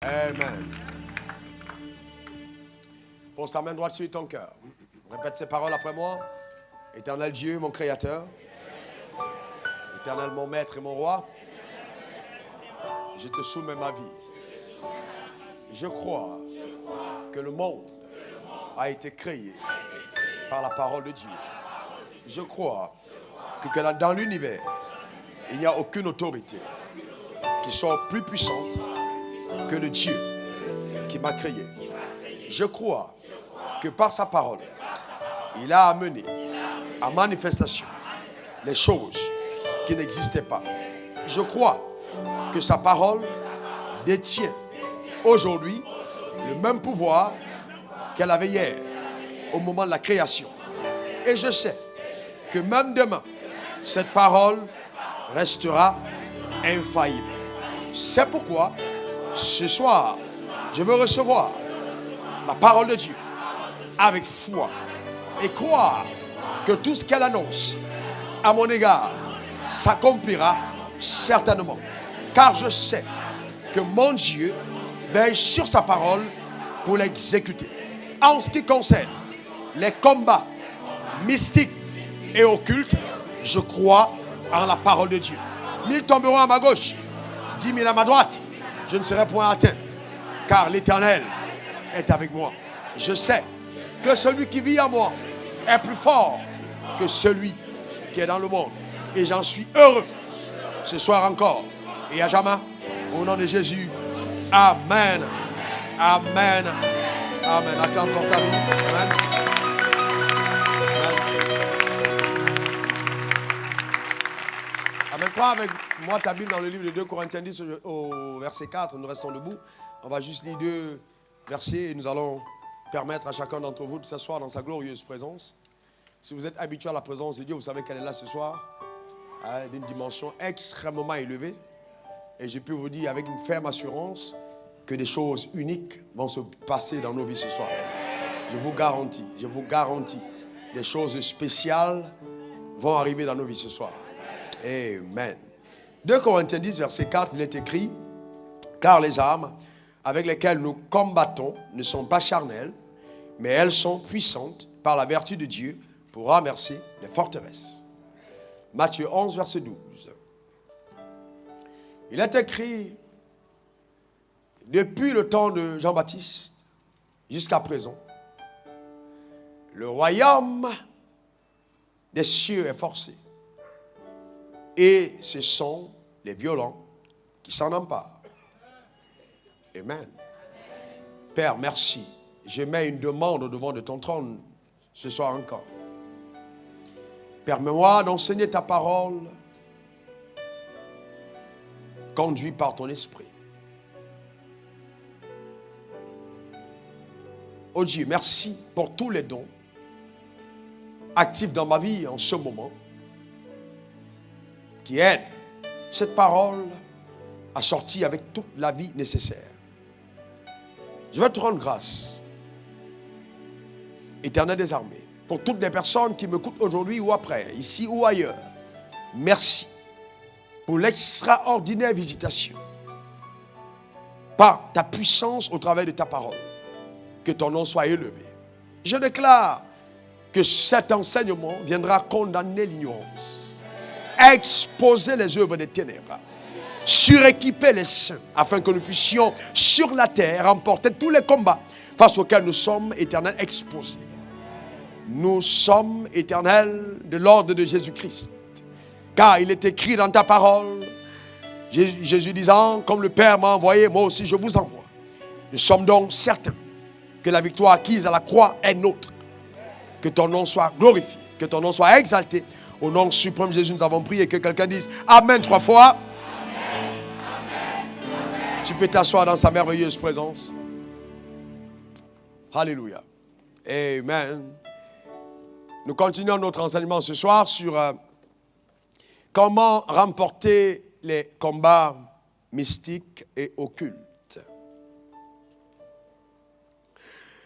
Amen. Pose ta main droite sur ton cœur. Répète ces paroles après moi. Éternel Dieu, mon Créateur. Éternel, mon Maître et mon Roi. Je te soumets ma vie. Je crois que le monde a été créé par la parole de Dieu. Je crois que dans l'univers, il n'y a aucune autorité qui soit plus puissante que le Dieu qui m'a créé. Je crois que par sa parole, il a amené à manifestation les choses qui n'existaient pas. Je crois que sa parole détient aujourd'hui le même pouvoir qu'elle avait hier au moment de la création. Et je sais que même demain, cette parole restera infaillible. C'est pourquoi ce soir, je veux recevoir la parole de Dieu avec foi et croire que tout ce qu'elle annonce à mon égard s'accomplira certainement. Car je sais que mon Dieu veille sur sa parole pour l'exécuter. En ce qui concerne les combats mystiques et occultes, je crois en la parole de Dieu. 1000 tomberont à ma gauche, 10 000 à ma droite. Je ne serai point atteint, car l'Éternel est avec moi. Je sais que celui qui vit en moi est plus fort que celui qui est dans le monde. Et j'en suis heureux ce soir encore et à jamais. Au nom de Jésus. Amen. Amen. Amen. Acclame pour ta vie. Amen. Amen. Prends avec moi ta Bible dans le livre de 2 Corinthiens 10 au verset 4. Nous restons debout. On va juste lire 2 versets et nous allons permettre à chacun d'entre vous de s'asseoir dans sa glorieuse présence. Si vous êtes habitué à la présence de Dieu, vous savez qu'elle est là ce soir, d'une dimension extrêmement élevée. Et je peux vous dire avec une ferme assurance que des choses uniques vont se passer dans nos vies ce soir. Je vous garantis, des choses spéciales vont arriver dans nos vies ce soir. Amen. 2 Corinthiens 10, verset 4, il est écrit: car les armes avec lesquelles nous combattons ne sont pas charnelles, mais elles sont puissantes par la vertu de Dieu pour renverser les forteresses. Matthieu 11, verset 12. Il est écrit, depuis le temps de Jean-Baptiste jusqu'à présent, le royaume des cieux est forcé. Et ce sont les violents qui s'en emparent. Amen. Père, merci. Je mets une demande au devant de ton trône ce soir encore. Permets-moi d'enseigner ta parole, conduit par ton esprit. Oh Dieu, merci pour tous les dons actifs dans ma vie en ce moment, qui aident cette parole à sortir avec toute la vie nécessaire. Je veux te rendre grâce, Éternel des armées, pour toutes les personnes qui m'écoutent aujourd'hui ou après, ici ou ailleurs. Merci pour l'extraordinaire visitation par ta puissance au travers de ta parole. Que ton nom soit élevé. Je déclare que cet enseignement viendra condamner l'ignorance, exposer les œuvres des ténèbres, suréquiper les saints, afin que nous puissions sur la terre remporter tous les combats face auxquels nous sommes éternels exposés. Nous sommes éternels de l'ordre de Jésus-Christ. Car il est écrit dans ta parole, Jésus disant, comme le Père m'a envoyé, moi aussi je vous envoie. Nous sommes donc certains que la victoire acquise à la croix est nôtre. Que ton nom soit glorifié, que ton nom soit exalté. Au nom suprême de Jésus, nous avons prié. Que quelqu'un dise Amen 3 fois. Amen, amen, amen. Tu peux t'asseoir dans sa merveilleuse présence. Alléluia. Amen. Nous continuons notre enseignement ce soir sur comment remporter les combats mystiques et occultes.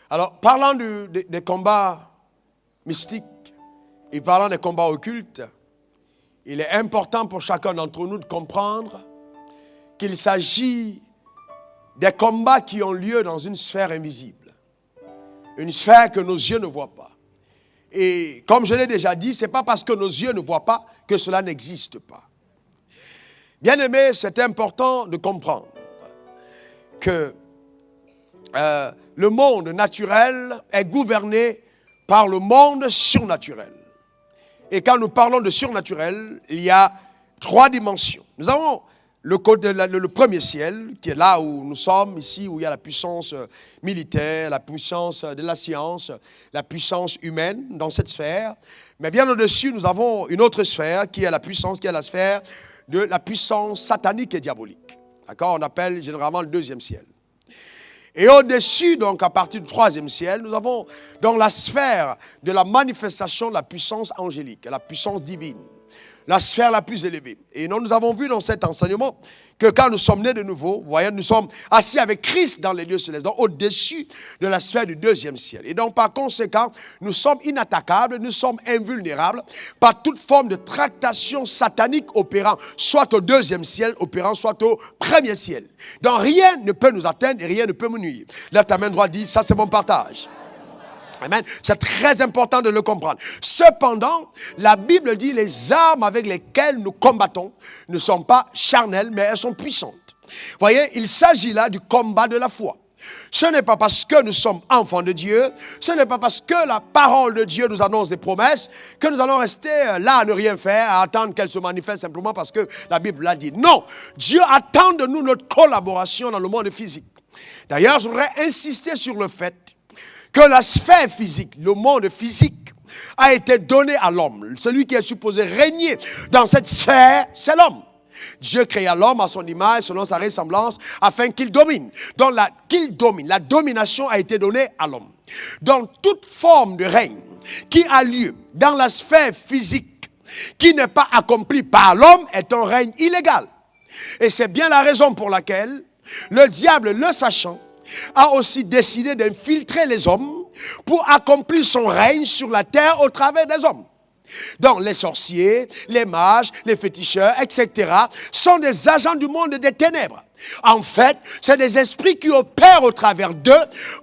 Alors, parlant des combats mystiques et parlant des combats occultes, il est important pour chacun d'entre nous de comprendre qu'il s'agit des combats qui ont lieu dans une sphère invisible. Une sphère que nos yeux ne voient pas. Et comme je l'ai déjà dit, ce n'est pas parce que nos yeux ne voient pas que cela n'existe pas. Bien-aimés, c'est important de comprendre que le monde naturel est gouverné par le monde surnaturel. Et quand nous parlons de surnaturel, il y a 3 dimensions. Nous avons le premier ciel, qui est là où nous sommes, ici, où il y a la puissance militaire, la puissance de la science, la puissance humaine dans cette sphère. Mais bien au-dessus, nous avons une autre sphère qui est la puissance, qui est la sphère de la puissance satanique et diabolique. D'accord? On appelle généralement le 2e ciel. Et au-dessus, donc à partir du 3e ciel, nous avons dans la sphère de la manifestation de la puissance angélique, la puissance divine, la sphère la plus élevée. Et nous avons vu dans cet enseignement que quand nous sommes nés de nouveau, vous voyez, nous sommes assis avec Christ dans les lieux célestes, donc au-dessus de la sphère du 2e ciel. Et donc par conséquent, nous sommes inattaquables, nous sommes invulnérables par toute forme de tractation satanique opérant, soit au 2e ciel opérant, soit au 1er ciel. Donc rien ne peut nous atteindre et rien ne peut nous nuire. Lève ta main droite, dis, ça c'est mon partage. Amen. C'est très important de le comprendre. Cependant, la Bible dit les armes avec lesquelles nous combattons ne sont pas charnelles, mais elles sont puissantes. Vous voyez, il s'agit là du combat de la foi. Ce n'est pas parce que nous sommes enfants de Dieu, ce n'est pas parce que la parole de Dieu nous annonce des promesses que nous allons rester là à ne rien faire, à attendre qu'elle se manifeste simplement parce que la Bible l'a dit. Non, Dieu attend de nous notre collaboration dans le monde physique. D'ailleurs, je voudrais insister sur le fait que la sphère physique, le monde physique, a été donné à l'homme. Celui qui est supposé régner dans cette sphère, c'est l'homme. Dieu créa l'homme à son image, selon sa ressemblance, afin qu'il domine. Donc, la domination a été donnée à l'homme. Donc, toute forme de règne qui a lieu dans la sphère physique, qui n'est pas accomplie par l'homme, est un règne illégal. Et c'est bien la raison pour laquelle le diable, le sachant, a aussi décidé d'infiltrer les hommes pour accomplir son règne sur la terre au travers des hommes. Donc les sorciers, les mages, les féticheurs, etc. sont des agents du monde des ténèbres. En fait, c'est des esprits qui opèrent au travers d'eux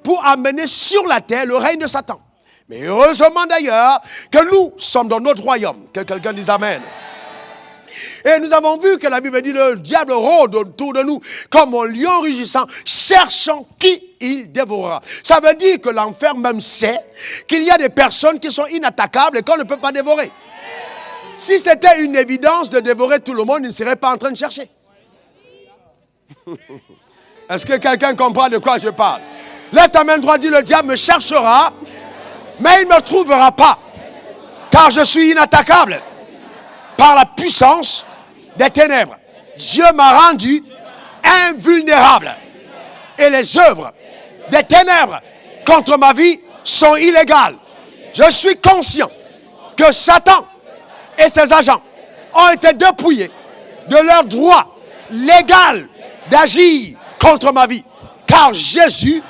pour amener sur la terre le règne de Satan. Mais heureusement d'ailleurs que nous sommes dans notre royaume. Que quelqu'un dise Amen. Et nous avons vu que la Bible dit le diable rôde autour de nous comme un lion rugissant, cherchant qui il dévorera. Ça veut dire que l'enfer même sait qu'il y a des personnes qui sont inattaquables et qu'on ne peut pas dévorer. Si c'était une évidence de dévorer tout le monde, il ne serait pas en train de chercher. Est-ce que quelqu'un comprend de quoi je parle? Lève ta main droite, dit le diable me cherchera, mais il ne me trouvera pas, car je suis inattaquable par la puissance des ténèbres. Dieu m'a rendu invulnérable. Et les œuvres des ténèbres contre ma vie sont illégales. Je suis conscient que Satan et ses agents ont été dépouillés de leur droit légal d'agir contre ma vie. Car Jésus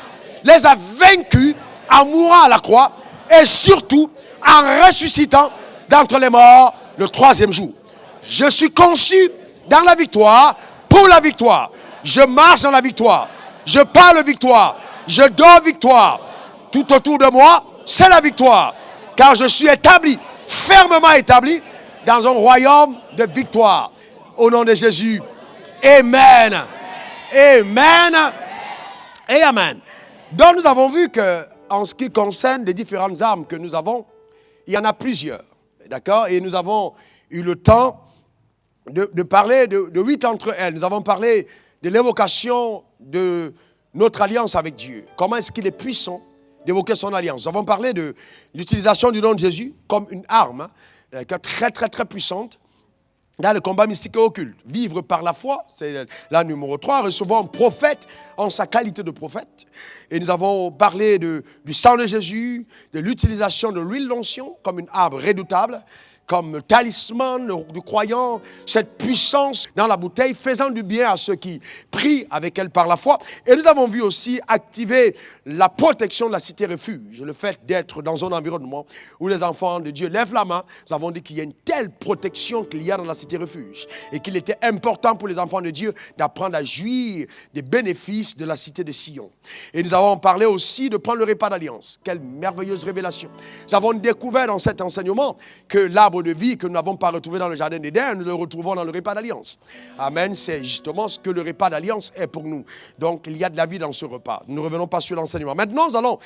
les a vaincus en mourant à la croix et surtout en ressuscitant d'entre les morts le 3e jour. Je suis conçu dans la victoire, pour la victoire. Je marche dans la victoire. Je parle victoire. Je dors victoire. Tout autour de moi, c'est la victoire. Car je suis établi, fermement établi, dans un royaume de victoire. Au nom de Jésus. Amen. Amen. Et Amen. Donc nous avons vu que, en ce qui concerne les différentes armes que nous avons, il y en a plusieurs. D'accord? Et nous avons eu le temps de parler de 8 d'entre elles. Nous avons parlé de l'évocation de notre alliance avec Dieu. Comment est-ce qu'il est puissant d'évoquer son alliance. Nous avons parlé de l'utilisation du nom de Jésus comme une arme très, très, très puissante dans le combat mystique et occulte. Vivre par la foi, c'est la numéro 3. Recevoir un prophète en sa qualité de prophète. Et nous avons parlé du sang de Jésus, de l'utilisation de l'huile d'onction comme une arme redoutable, comme talisman du croyant, cette puissance dans la bouteille faisant du bien à ceux qui prient avec elle par la foi. Et nous avons vu aussi activer la protection de la cité refuge, le fait d'être dans un environnement où les enfants de Dieu lèvent la main, nous avons dit qu'il y a une telle protection qu'il y a dans la cité refuge et qu'il était important pour les enfants de Dieu d'apprendre à jouir des bénéfices de la cité de Sion. Et nous avons parlé aussi de prendre le repas d'alliance. Quelle merveilleuse révélation. Nous avons découvert dans cet enseignement que l'arbre de vie que nous n'avons pas retrouvé dans le jardin d'Éden, nous le retrouvons dans le repas d'alliance. Amen, c'est justement ce que le repas d'alliance est pour nous. Donc il y a de la vie dans ce repas. Nous ne revenons pas sur l'enseignement. Maintenant, nous allons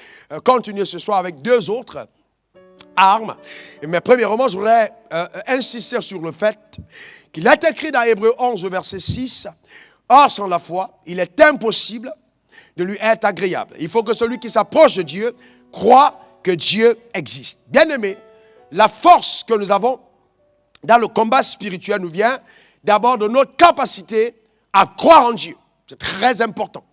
continuer ce soir avec deux autres armes. Mais premièrement, je voudrais insister sur le fait qu'il est écrit dans Hébreux 11, verset 6, « Or, sans la foi, il est impossible de lui être agréable. Il faut que celui qui s'approche de Dieu croit que Dieu existe. » Bien-aimés, la force que nous avons dans le combat spirituel nous vient d'abord de notre capacité à croire en Dieu. C'est très important.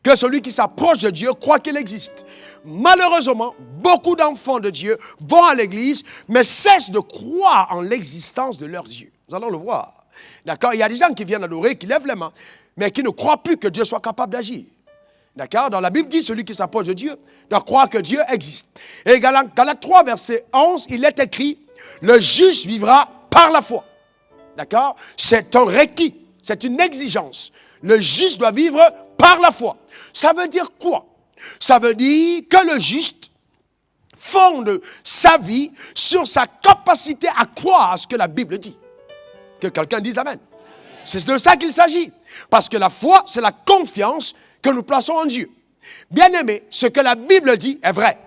Que celui qui s'approche de Dieu croit qu'il existe. Malheureusement, beaucoup d'enfants de Dieu vont à l'église, mais cessent de croire en l'existence de leur Dieu. Nous allons le voir. D'accord? Il y a des gens qui viennent adorer, qui lèvent les mains, mais qui ne croient plus que Dieu soit capable d'agir. D'accord? Dans la Bible dit, celui qui s'approche de Dieu doit croire que Dieu existe. Et Galates 3, verset 11, il est écrit, le juste vivra par la foi. D'accord? C'est un requis, c'est une exigence. Le juste doit vivre par la foi. Ça veut dire quoi? Ça veut dire que le juste fonde sa vie sur sa capacité à croire à ce que la Bible dit. Que quelqu'un dise Amen. C'est de ça qu'il s'agit. Parce que la foi, c'est la confiance que nous plaçons en Dieu. Bien-aimé, ce que la Bible dit est vrai.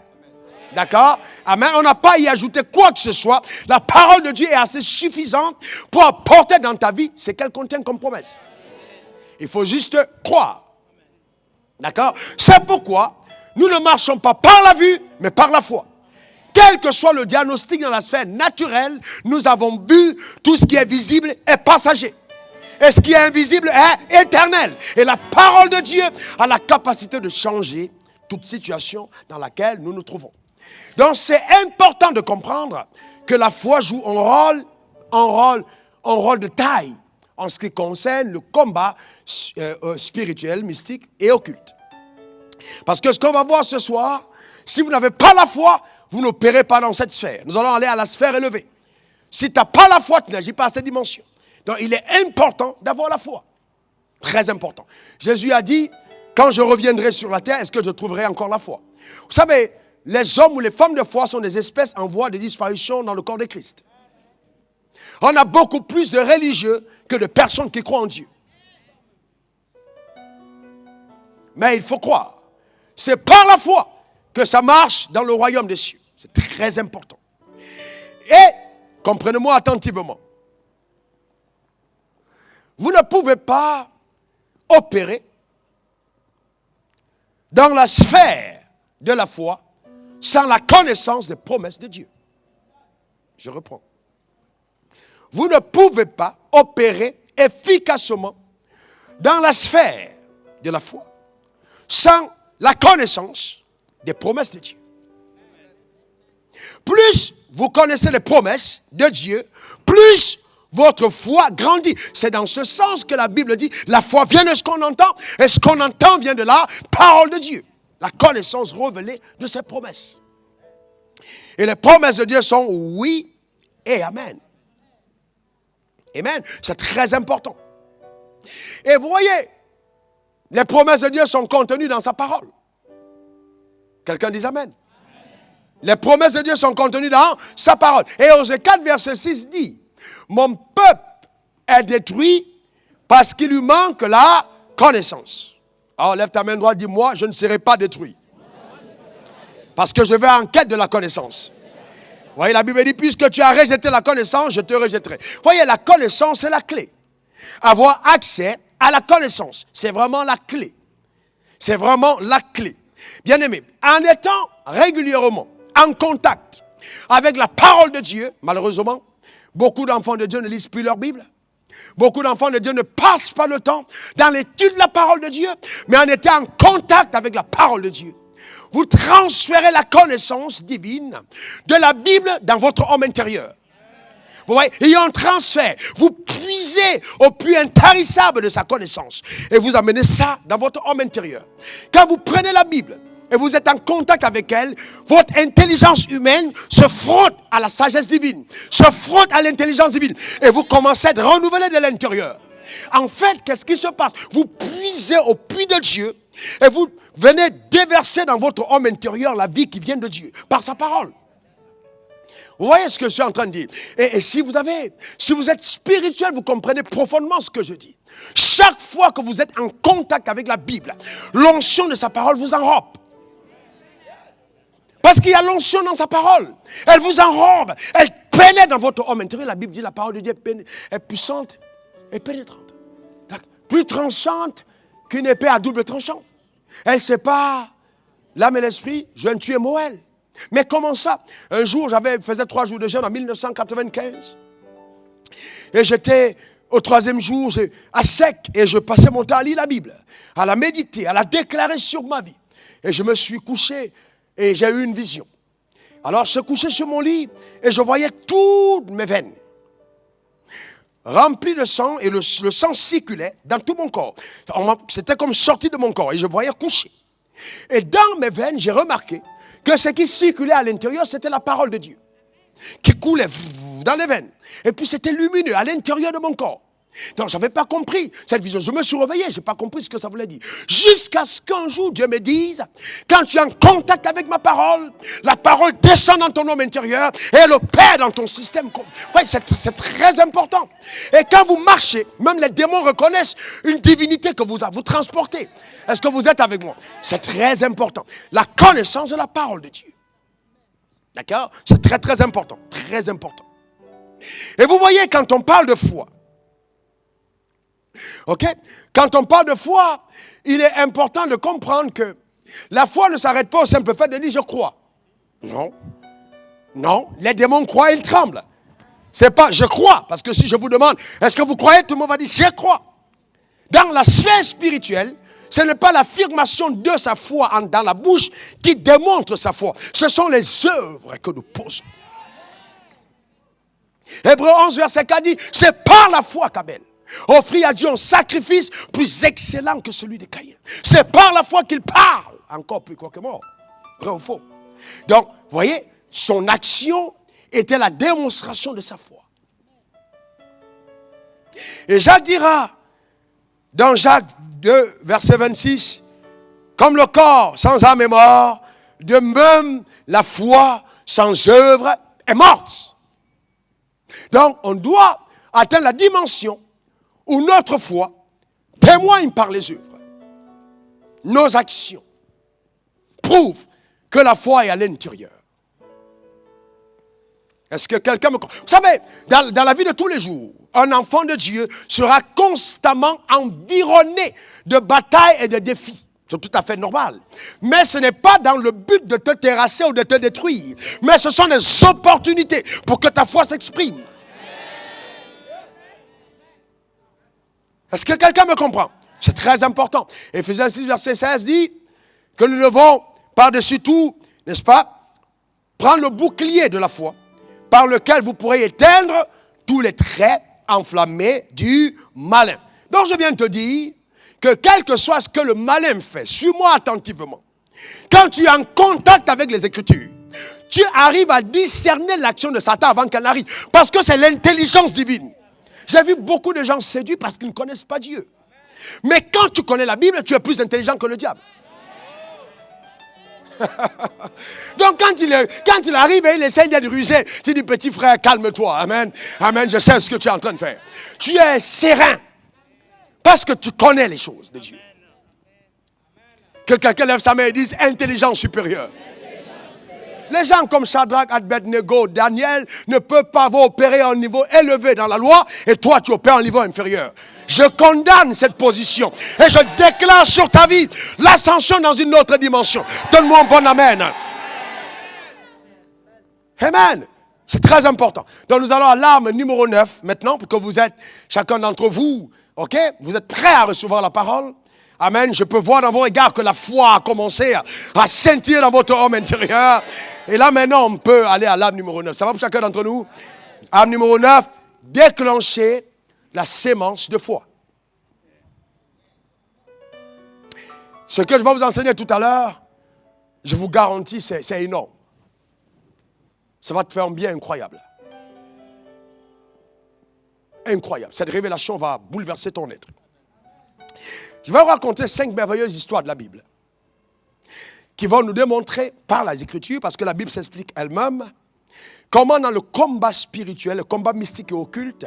D'accord? Amen. On n'a pas à y ajouter quoi que ce soit. La parole de Dieu est assez suffisante pour apporter dans ta vie ce qu'elle contient comme promesse. Il faut juste croire. D'accord? C'est pourquoi nous ne marchons pas par la vue, mais par la foi. Quel que soit le diagnostic dans la sphère naturelle, nous avons vu tout ce qui est visible est passager. Et ce qui est invisible est éternel. Et la parole de Dieu a la capacité de changer toute situation dans laquelle nous nous trouvons. Donc c'est important de comprendre que la foi joue un rôle de taille en ce qui concerne le combat spirituel, mystique et occulte. Parce que ce qu'on va voir ce soir, si vous n'avez pas la foi, vous n'opérez pas dans cette sphère. Nous allons aller à la sphère élevée. Si tu n'as pas la foi, tu n'agis pas à cette dimension. Donc il est important d'avoir la foi. Très important. Jésus a dit, quand je reviendrai sur la terre, est-ce que je trouverai encore la foi? Vous savez, les hommes ou les femmes de foi sont des espèces en voie de disparition dans le corps de Christ. On a beaucoup plus de religieux que de personnes qui croient en Dieu. Mais il faut croire. C'est par la foi que ça marche dans le royaume des cieux. C'est très important. Et, comprenez-moi attentivement, vous ne pouvez pas opérer dans la sphère de la foi sans la connaissance des promesses de Dieu. Je reprends. Vous ne pouvez pas opérer efficacement dans la sphère de la foi sans la connaissance des promesses de Dieu. Plus vous connaissez les promesses de Dieu, plus votre foi grandit. C'est dans ce sens que la Bible dit, la foi vient de ce qu'on entend, et ce qu'on entend vient de la parole de Dieu. La connaissance révélée de ses promesses. Et les promesses de Dieu sont oui et amen. Amen. C'est très important. Et vous voyez, les promesses de Dieu sont contenues dans sa parole. Quelqu'un dit amen. Les promesses de Dieu sont contenues dans sa parole. Et Osée 4, verset 6 dit, mon peuple est détruit parce qu'il lui manque la connaissance. Alors lève ta main droite, dis-moi, je ne serai pas détruit. Parce que je vais en quête de la connaissance. Vous voyez, la Bible dit, puisque tu as rejeté la connaissance, je te rejetterai. Vous voyez, la connaissance, c'est la clé. Avoir accès à la connaissance, c'est vraiment la clé. C'est vraiment la clé. Bien aimé, en étant régulièrement en contact avec la parole de Dieu, malheureusement, beaucoup d'enfants de Dieu ne lisent plus leur Bible. Beaucoup d'enfants de Dieu ne passent pas le temps dans l'étude de la parole de Dieu, mais en étant en contact avec la parole de Dieu. Vous transférez la connaissance divine de la Bible dans votre homme intérieur. Vous voyez, il y a un transfert. Vous puisez au puits intarissable de sa connaissance et vous amenez ça dans votre homme intérieur. Quand vous prenez la Bible et vous êtes en contact avec elle, votre intelligence humaine se frotte à la sagesse divine, se frotte à l'intelligence divine, et vous commencez à être renouvelé de l'intérieur. En fait, qu'est-ce qui se passe? Vous puisez au puits de Dieu, et vous venez déverser dans votre homme intérieur la vie qui vient de Dieu, par sa parole. Vous voyez ce que je suis en train de dire? Et si vous êtes spirituel, vous comprenez profondément ce que je dis. Chaque fois que vous êtes en contact avec la Bible, l'onction de sa parole vous enrobe. Parce qu'il y a l'onction dans sa parole. Elle vous enrobe. Elle pénètre dans votre homme intérieur. La Bible dit que la parole de Dieu est puissante et pénétrante. Plus tranchante qu'une épée à double tranchant. Elle sépare l'âme et l'esprit, joint tuer Moël. Mais comment ça? Un jour, faisais 3 jours de jeûne en 1995. Et j'étais au 3e jour, à sec. Et je passais mon temps à lire la Bible, à la méditer, à la déclarer sur ma vie. Et je me suis couché et j'ai eu une vision. Alors, je suis couché sur mon lit et je voyais toutes mes veines remplies de sang. Et le sang circulait dans tout mon corps. C'était comme sorti de mon corps et je voyais coucher. Et dans mes veines, j'ai remarqué que ce qui circulait à l'intérieur, c'était la parole de Dieu, qui coulait dans les veines. Et puis c'était lumineux à l'intérieur de mon corps. Donc je n'avais pas compris cette vision. Je me suis réveillé, je n'ai pas compris ce que ça voulait dire. Jusqu'à ce qu'un jour, Dieu me dise, quand tu es en contact avec ma parole, la parole descend dans ton homme intérieur et elle opère dans ton système. Ouais, c'est très important. Et quand vous marchez, même les démons reconnaissent une divinité que vous transportez. Est-ce que vous êtes avec moi? C'est très important. La connaissance de la parole de Dieu. D'accord? C'est très, très important. Très important. Et vous voyez, quand on parle de foi, ok? Quand on parle de foi, il est important de comprendre que la foi ne s'arrête pas au simple fait de dire je crois. Non. Non, les démons croient et ils tremblent. C'est pas je crois, parce que si je vous demande est-ce que vous croyez, tout le monde va dire je crois. Dans la sphère spirituelle, ce n'est pas l'affirmation de sa foi dans la bouche qui démontre sa foi. Ce sont les œuvres que nous posons. Hébreux 11, verset 4 dit, c'est par la foi qu'Abel offrit à Dieu un sacrifice plus excellent que celui de Caïn. C'est par la foi qu'il parle, encore plus quoi que mort. Vrai ou faux? Donc, vous voyez, son action était la démonstration de sa foi. Et Jacques dira, dans Jacques 2, verset 26, comme le corps sans âme est mort, de même la foi sans œuvre est morte. Donc, on doit atteindre la dimension où notre foi témoigne par les œuvres. Nos actions prouvent que la foi est à l'intérieur. Est-ce que quelqu'un me comprend? Vous savez, dans la vie de tous les jours, un enfant de Dieu sera constamment environné de batailles et de défis. C'est tout à fait normal. Mais ce n'est pas dans le but de te terrasser ou de te détruire. Mais ce sont des opportunités pour que ta foi s'exprime. Est-ce que quelqu'un me comprend? C'est très important. Éphésiens 6, verset 16 dit que nous devons, par-dessus tout, n'est-ce pas, prendre le bouclier de la foi, par lequel vous pourrez éteindre tous les traits enflammés du malin. Donc je viens de te dire que quel que soit ce que le malin fait, suis-moi attentivement. Quand tu es en contact avec les Écritures, tu arrives à discerner l'action de Satan avant qu'elle n'arrive. Parce que c'est l'intelligence divine. J'ai vu beaucoup de gens séduits parce qu'ils ne connaissent pas Dieu. Mais quand tu connais la Bible, tu es plus intelligent que le diable. Donc quand il arrive et il essaie de ruser, tu dis petit frère, calme-toi. Amen. Amen, je sais ce que tu es en train de faire. Tu es serein. Parce que tu connais les choses de Dieu. Que quelqu'un lève sa main et dise intelligence supérieure. Les gens comme Shadrach, Abednego, Daniel ne peuvent pas avoir opéré à un niveau élevé dans la loi et toi tu opères à un niveau inférieur. Je condamne cette position et je déclare sur ta vie l'ascension dans une autre dimension. Donne-moi un bon amen. Amen. C'est très important. Donc nous allons à l'arme numéro 9 maintenant, pour que vous êtes, chacun d'entre vous, ok, vous êtes prêts à recevoir la parole. Amen. Je peux voir dans vos regards que la foi a commencé à scintiller dans votre homme intérieur. Et là, maintenant, on peut aller à l'arme numéro 9. Ça va pour chacun d'entre nous? Arme numéro 9, déclencher la sémence de foi. Ce que je vais vous enseigner tout à l'heure Je vous garantis, c'est énorme. Ça va te faire un bien incroyable. Incroyable. Cette révélation va bouleverser ton être. Je vais vous raconter 5 merveilleuses histoires de la Bible qui vont nous démontrer par les Écritures, parce que la Bible s'explique elle-même, comment dans le combat spirituel, le combat mystique et occulte,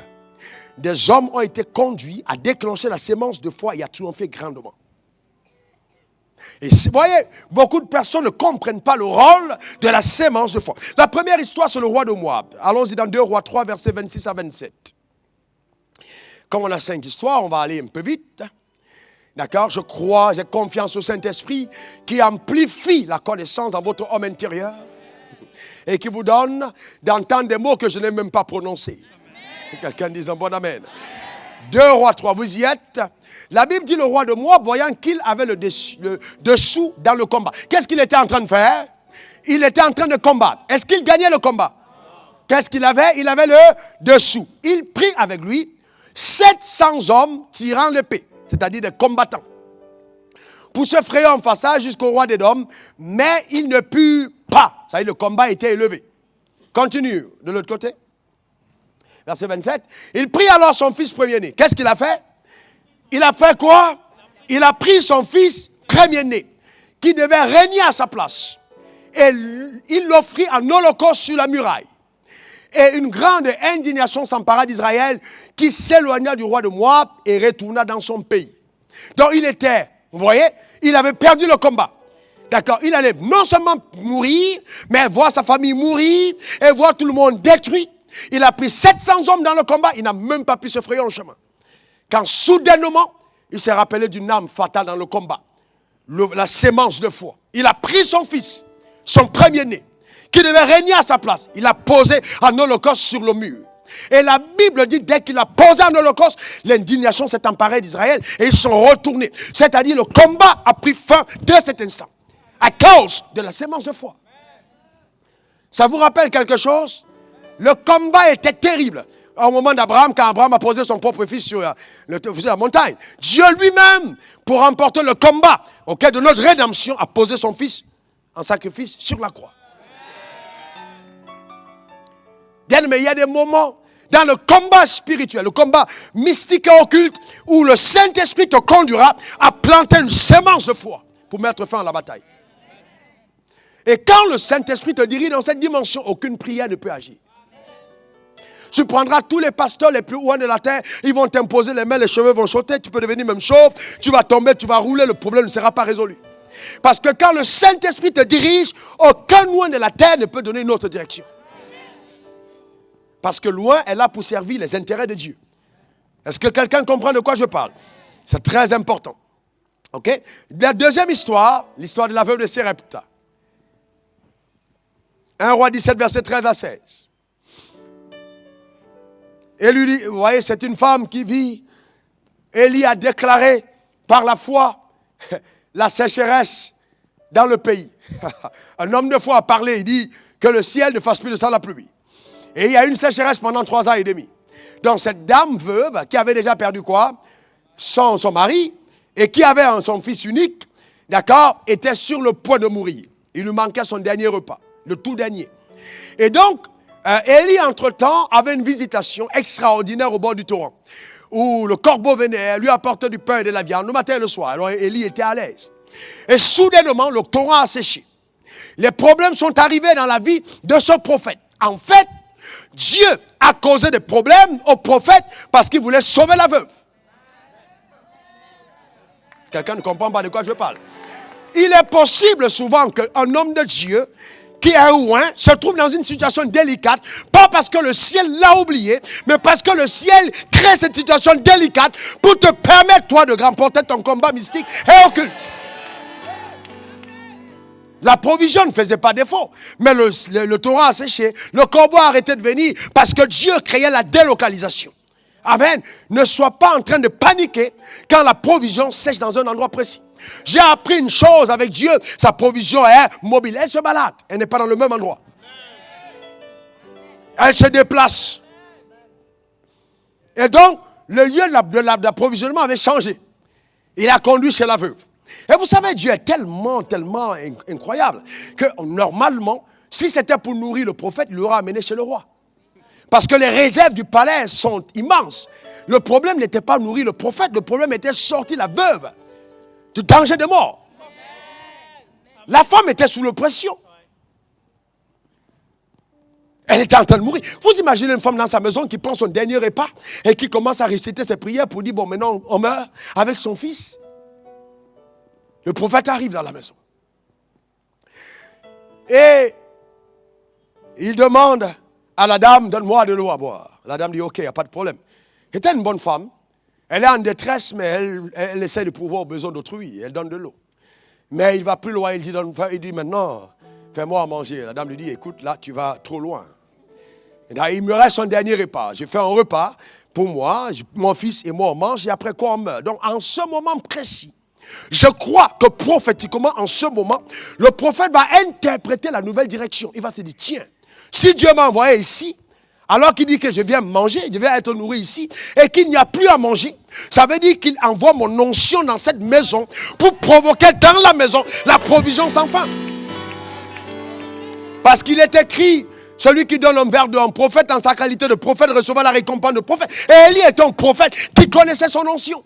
des hommes ont été conduits à déclencher la sémence de foi et à triompher grandement. Et vous voyez, beaucoup de personnes ne comprennent pas le rôle de la sémence de foi. La première histoire, c'est le roi de Moab. Allons-y dans 2 Rois 3, versets 26 à 27. Comme on a 5 histoires, on va aller un peu vite. D'accord? Je crois, j'ai confiance au Saint-Esprit qui amplifie la connaissance dans votre homme intérieur et qui vous donne d'entendre des mots que je n'ai même pas prononcés. Quelqu'un dise un bon amen. 2 Rois 3, vous y êtes? La Bible dit le roi de Moab, voyant qu'il avait le dessous dans le combat. Qu'est-ce qu'il était en train de faire? Il était en train de combattre. Est-ce qu'il gagnait le combat? Qu'est-ce qu'il avait? Il avait le dessous. Il prit avec lui 700 hommes tirant l'épée, c'est-à-dire des combattants, pour se frayer en façade jusqu'au roi d'Édom, mais il ne put pas. Ça veut dire le combat était élevé. Continue de l'autre côté. Verset 27. Il prit alors son fils premier-né. Qu'est-ce qu'il a fait? Il a fait quoi? Il a pris son fils premier-né, qui devait régner à sa place. Et il l'offrit en holocauste sur la muraille. Et une grande indignation s'empara d'Israël, qui s'éloigna du roi de Moab et retourna dans son pays. Donc il était, vous voyez, il avait perdu le combat. D'accord? Il allait non seulement mourir, mais voir sa famille mourir et voir tout le monde détruit. Il a pris 700 hommes dans le combat, il n'a même pas pu se frayer un chemin. Quand soudainement, il s'est rappelé d'une âme fatale dans le combat. La sémence de foi. Il a pris son fils, son premier-né, qui devait régner à sa place. Il a posé un holocauste sur le mur. Et la Bible dit, dès qu'il a posé un holocauste, l'indignation s'est emparée d'Israël et ils sont retournés. C'est-à-dire, le combat a pris fin dès cet instant, à cause de la sémence de foi. Ça vous rappelle quelque chose? Le combat était terrible. Au moment d'Abraham, quand Abraham a posé son propre fils sur la montagne, Dieu lui-même, pour remporter le combat auquel de notre rédemption, a posé son fils en sacrifice sur la croix. Bien, mais il y a des moments dans le combat spirituel, le combat mystique et occulte, où le Saint-Esprit te conduira à planter une sémence de foi pour mettre fin à la bataille. Et quand le Saint-Esprit te dirige dans cette dimension, aucune prière ne peut agir. Tu prendras tous les pasteurs les plus hauts de la terre, ils vont t'imposer les mains, les cheveux vont sauter, tu peux devenir même chauve, tu vas tomber, tu vas rouler, le problème ne sera pas résolu. Parce que quand le Saint-Esprit te dirige, aucun loin de la terre ne peut donner une autre direction. Parce que loin est là pour servir les intérêts de Dieu. Est-ce que quelqu'un comprend de quoi je parle? C'est très important. Ok? La deuxième histoire, l'histoire de la veuve de Sérepta. 1 Roi 17, verset 13 à 16. Élie, vous voyez, c'est une femme qui vit. Élie a déclaré par la foi la sécheresse dans le pays. Un homme de foi a parlé, il dit que le ciel ne fasse plus de ça la pluie. Et il y a une sécheresse pendant 3 ans et demi. Donc cette dame veuve, qui avait déjà perdu quoi? Son mari, et qui avait son fils unique, d'accord, était sur le point de mourir. Il lui manquait son dernier repas, le tout dernier. Et donc, Élie, entre-temps, avait une visitation extraordinaire au bord du torrent, où le corbeau venait, lui apportait du pain et de la viande, le matin et le soir. Alors Élie était à l'aise. Et soudainement, le torrent a séché. Les problèmes sont arrivés dans la vie de ce prophète. En fait, Dieu a causé des problèmes au prophète parce qu'il voulait sauver la veuve. Quelqu'un ne comprend pas de quoi je parle. Il est possible souvent qu'un homme de Dieu qui est loin se trouve dans une situation délicate, pas parce que le ciel l'a oublié, mais parce que le ciel crée cette situation délicate pour te permettre, toi, de remporter ton combat mystique et occulte. La provision ne faisait pas défaut, mais le torrent a séché, le corbeau a arrêté de venir parce que Dieu créait la délocalisation. Amen. Ne sois pas en train de paniquer quand la provision sèche dans un endroit précis. J'ai appris une chose avec Dieu, sa provision est mobile. Elle se balade, elle n'est pas dans le même endroit. Elle se déplace. Et donc, le lieu de l'approvisionnement avait changé. Il a conduit chez la veuve. Et vous savez, Dieu est tellement incroyable que normalement, si c'était pour nourrir le prophète, il l'aurait amené chez le roi. Parce que les réserves du palais sont immenses. Le problème n'était pas nourrir le prophète, le problème était sortir la veuve du danger de mort. La femme était sous l'oppression. Elle était en train de mourir. Vous imaginez une femme dans sa maison qui prend son dernier repas et qui commence à réciter ses prières pour dire, bon, maintenant on meurt avec son fils. Le prophète arrive dans la maison. Et il demande à la dame, donne-moi de l'eau à boire. La dame dit, ok, il n'y a pas de problème. C'était une bonne femme. Elle est en détresse, mais elle essaie de pourvoir aux besoins d'autrui. Elle donne de l'eau. Mais il va plus loin, il dit maintenant, fais-moi à manger. La dame lui dit, écoute, là, tu vas trop loin. Et là, il me reste un dernier repas. J'ai fait un repas pour moi, mon fils et moi, on mange, et après quoi, on meurt. Donc, en ce moment précis, je crois que prophétiquement, en ce moment, le prophète va interpréter la nouvelle direction. Il va se dire, tiens, si Dieu m'a envoyé ici, alors qu'il dit que je viens manger, je viens être nourri ici, et qu'il n'y a plus à manger, ça veut dire qu'il envoie mon onction dans cette maison pour provoquer dans la maison la provision sans fin. Parce qu'il est écrit, celui qui donne un verre d'un prophète en sa qualité de prophète recevra la récompense de prophète. Et Élie est un prophète qui connaissait son onction.